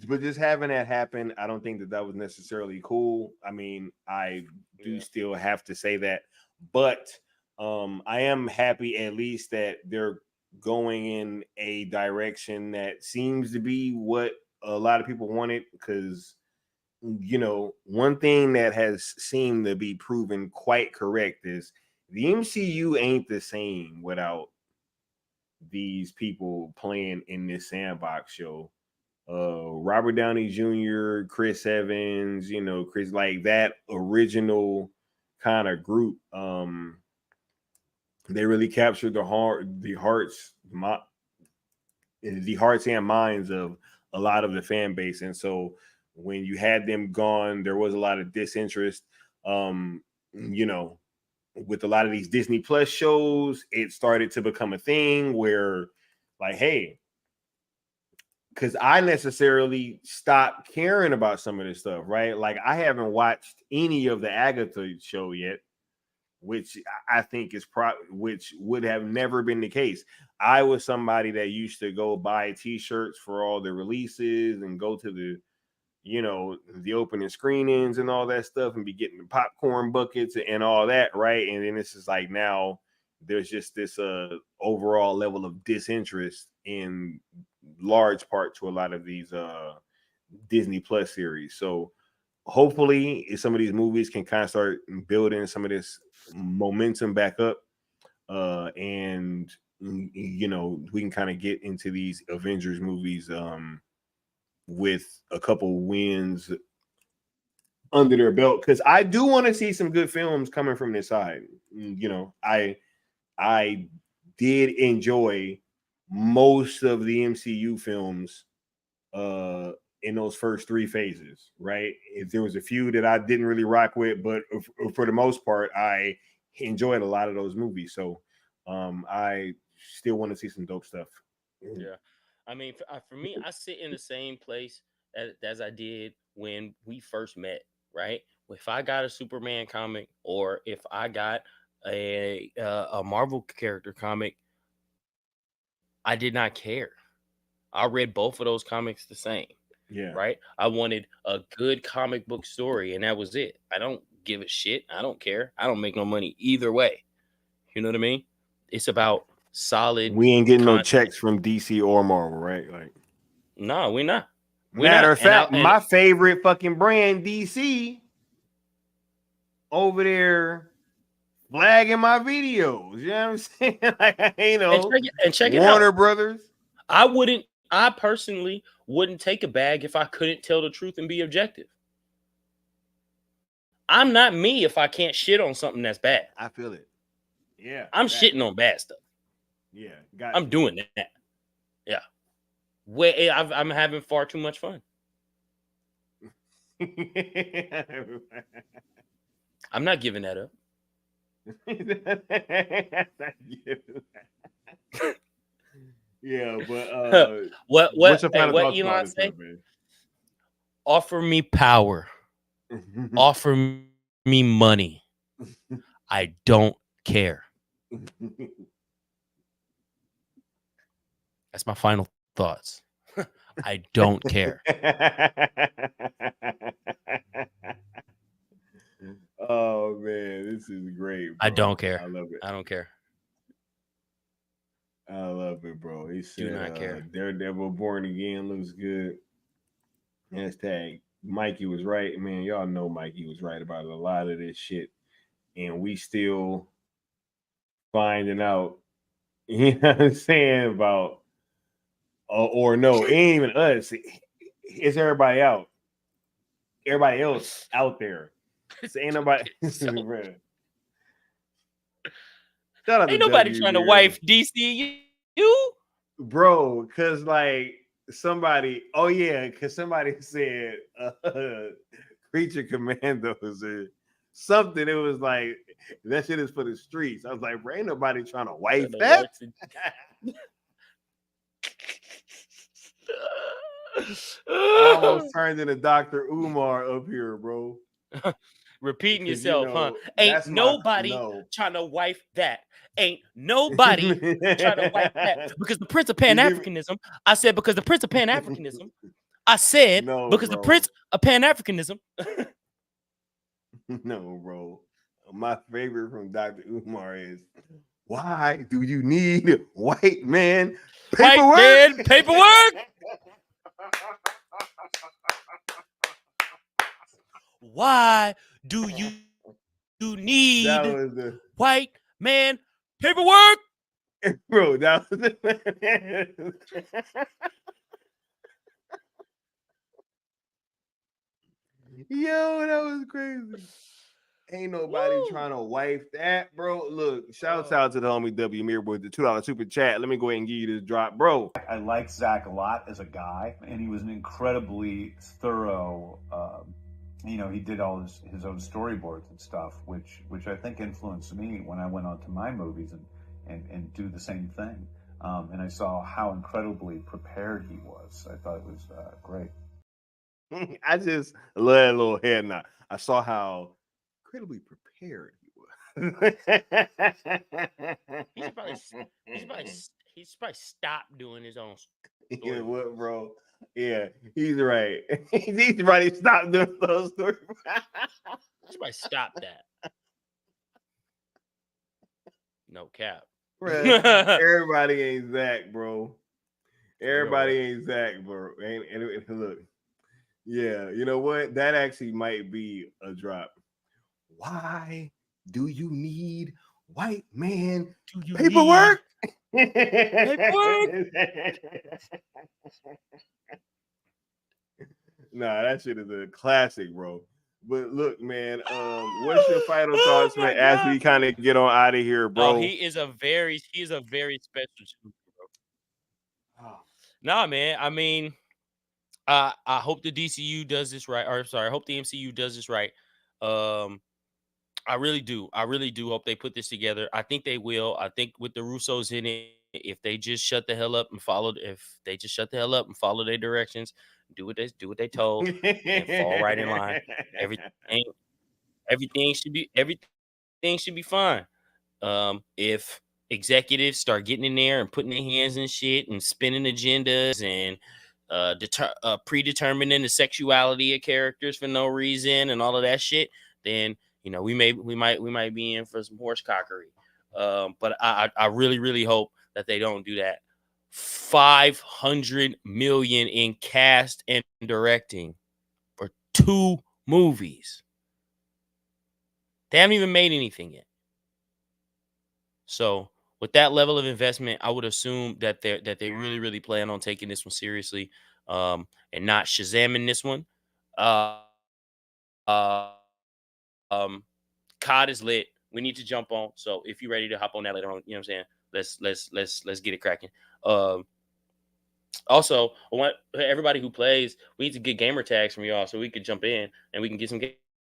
But just having that happen, I don't think that was necessarily cool. I mean, I do still have to say that, but I am happy at least that they're going in a direction that seems to be what a lot of people wanted, because you know, one thing that has seemed to be proven quite correct is the MCU ain't the same without these people playing in this sandbox show. Robert Downey Jr., Chris Evans, you know, Chris, like that original kind of group. They really captured the hearts and minds of a lot of the fan base. And so when you had them gone, there was a lot of disinterest. You know, with a lot of these Disney Plus shows, it started to become a thing where, like, hey, because I necessarily stopped caring about some of this stuff, right? Like, I haven't watched any of the Agatha show yet, which I think is which would have never been the case. I was somebody that used to go buy T-shirts for all the releases and go to the, you know, the opening screenings and all that stuff and be getting the popcorn buckets and all that, right? And then this is like, now there's just this overall level of disinterest in large part to a lot of these Disney Plus series. So hopefully some of these movies can kind of start building some of this momentum back up, and you know, we can kind of get into these Avengers movies with a couple wins under their belt, because I do want to see some good films coming from this side. You know, I did enjoy most of the MCU films in those first 3 phases, right? If there was a few that I didn't really rock with, but for the most part, I enjoyed a lot of those movies. So I still want to see some dope stuff. Yeah. I mean, for me, I sit in the same place as I did when we first met, right? If I got a Superman comic or if I got a Marvel character comic, I did not care. I read both of those comics the same. Yeah. Right. I wanted a good comic book story, and that was it. I don't give a shit. I don't care. I don't make no money either way. You know what I mean? It's about solid. We ain't getting no content. checks from DC or Marvel, right? Like, no, we're not. Matter of fact, my favorite fucking brand, DC, over there flagging my videos. You know what I'm saying? Like, you know, and check it Warner out. Brothers. I personally wouldn't take a bag if I couldn't tell the truth and be objective. I'm not me if I can't shit on something that's bad. I feel it. Yeah. I'm shitting on bad stuff. Yeah. I'm doing that. Yeah. I'm having far too much fun. I'm not giving that up. Yeah, but what's your final thoughts Elon say? Offer me power. Offer me money. I don't care. That's my final thoughts. I don't care. Oh man, this is great, bro. I don't care. I love it. I don't care. I love it, bro. He said, do not care. Daredevil Born Again looks good. Hashtag Mikey was right. Man, y'all know Mikey was right about a lot of this shit. And we still finding out, you know what I'm saying, about, or no, it ain't even us. It's everybody out. Everybody else out there. So ain't nobody. Shout out ain't to nobody W trying to here. wife DCU, bro. Because like somebody, because somebody said Creature Commandos or something. It was like that shit is for the streets. I was like, bro, ain't nobody trying to wife that. I almost turned into Dr. Umar up here, bro. Repeating yourself, huh? Ain't nobody trying to wife that. Ain't nobody trying to wife that. Because the Prince of Pan-Africanism, I said because the Prince of Pan-Africanism, I said because the Prince of Pan-Africanism. No, bro. My favorite from Dr. Umar is, why do you need white man paperwork? White man paperwork? Why do you need white man paperwork? Bro, that was yo, that was crazy. Ain't nobody trying to wife that, bro. Look, shouts out to the homie W Mir with the $2 super chat. Let me go ahead and give you this drop, bro. I like Zach a lot as a guy, and he was an incredibly thorough. He did all his own storyboards and stuff, which I think influenced me when I went on to my movies and do the same thing. And I saw how incredibly prepared he was. I thought it was great. I just love that little head nod. I saw how incredibly prepared he was. He's probably stopped doing his own story. You know what, bro? Yeah, he's right. He's right. Stop doing those stories. Somebody stop that. No cap. Everybody ain't Zach, bro. Everybody ain't Zach, bro. And look, yeah, you know what? That actually might be a drop. Why do you need white man paperwork? Nah, that shit is a classic, bro. But look, man, what's your final thoughts, man, as we kind of get on out of here, bro? Oh, he is a very special shooter, bro. Oh. Nah, man. I mean, I hope the DCU does this right. Or sorry, I hope the MCU does this right. I really do. I really do hope they put this together. I think they will. I think with the Russos in it, if they just shut the hell up and follow their directions, do what they told, and fall right in line, everything everything should be fine. If executives start getting in there and putting their hands in shit and spinning agendas and predetermining the sexuality of characters for no reason and all of that shit, then we might be in for some horse cockery. But I really really hope that they don't do that. 500 million in cast and directing for 2 movies. They haven't even made anything yet. So with that level of investment, I would assume that they really really plan on taking this one seriously, and not Shazamming this one. Uh, um, COD is lit. We need to jump on. So if you're ready to hop on that later on, you know what I'm saying? Let's get it cracking. Also, I want everybody who plays, we need to get gamer tags from y'all so we could jump in and we can get some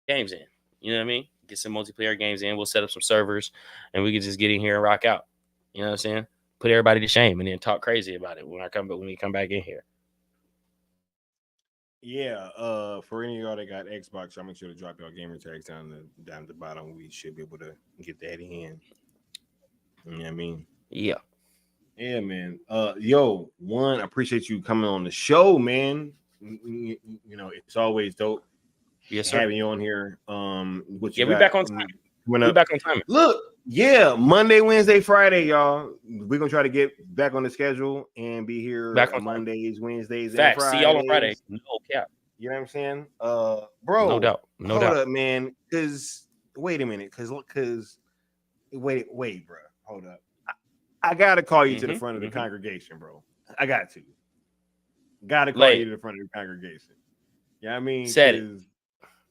games in. You know what I mean? Get some multiplayer games in. We'll set up some servers and we can just get in here and rock out. You know what I'm saying? Put everybody to shame and then talk crazy about it when we come back in here. Yeah, for any of y'all that got Xbox, I'll make sure to drop y'all gamer tags down at the bottom. We should be able to get that in. You know what I mean? Yeah. Yeah, man. Yo, I appreciate you coming on the show, man. You know, it's always dope. Yes, sir. Having you on here. We back on time. We back on time. Look, yeah, Monday, Wednesday, Friday, y'all. We're gonna try to get back on the schedule and be here back on Mondays, Wednesdays, Facts. and Fridays. See y'all on Friday. No cap. You know what I'm saying? Bro, no doubt. Hold up, man. Wait a minute. Wait, bro. Hold up. I gotta call you to the front of the congregation, bro. I got to. Gotta call you to the front of the congregation. Yeah, I mean,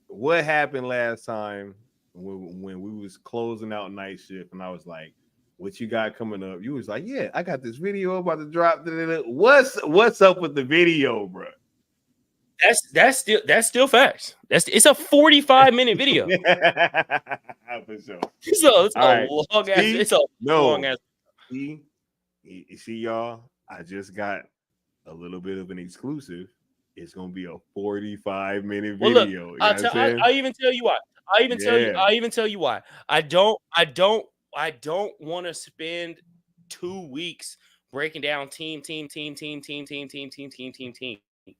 what happened last time when we was closing out night shift, and I was like, "What you got coming up?" You was like, "Yeah, I got this video about to drop." What's up with the video, bro? That's still facts. It's a 45-minute video. For sure. It's a long ass. See, y'all. I just got a little bit of an exclusive. It's gonna be a 45-minute video. Look, I even tell you why. I even tell you why. I don't want to spend 2 weeks breaking down team,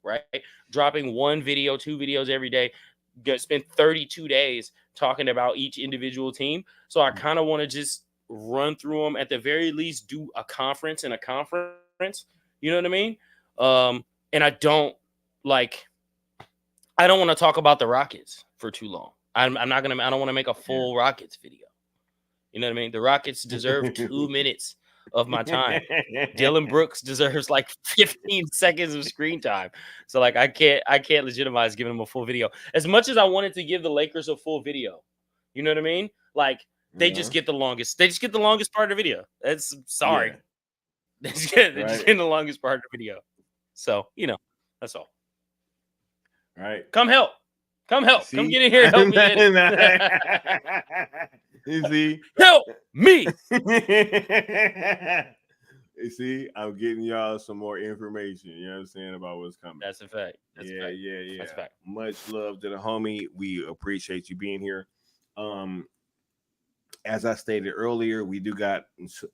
right? Dropping 1 video, 2 videos every day. Spend 32 days talking about each individual team. So I kind of want to just run through them, at the very least, do a conference. You know what I mean? And I don't want to talk about the Rockets for too long. I don't want to make a full Rockets video. You know what I mean? The Rockets deserve 2 minutes of my time. Dylan Brooks deserves like 15 seconds of screen time. So I can't legitimize giving him a full video. As much as I wanted to give the Lakers a full video. You know what I mean? They just get the longest. They just get the longest part of the video. Sorry. Yeah. They just get the longest part of the video. So, that's all. Right. Come help. See? Come get in here and help me. You see? Help me. You see, I'm getting y'all some more information. You know what I'm saying, about what's coming. That's a fact. Yeah. That's a fact. Much love to the homie. We appreciate you being here. As I stated earlier, we do got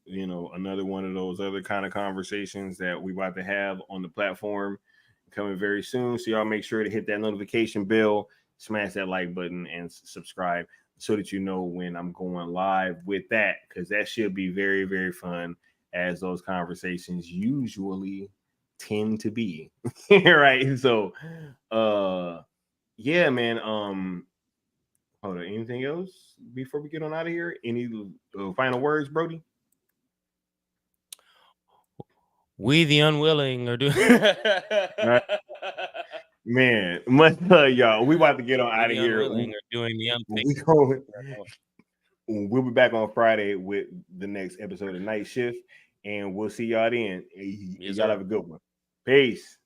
another one of those other kind of conversations that we about to have on the platform coming very soon. So y'all make sure to hit that notification bell, smash that like button, and subscribe so that you know when I'm going live with that, because that should be very, very fun, as those conversations usually tend to be. Right. So yeah, man. Hold on. Anything else before we get on out of here? Any final words, Brody? We the unwilling are doing. Right. Man, much y'all. We about to get on out of here. Doing the unthinkable. We'll be back on Friday with the next episode of Night Shift, and we'll see y'all then. Y'all have a good one. Peace.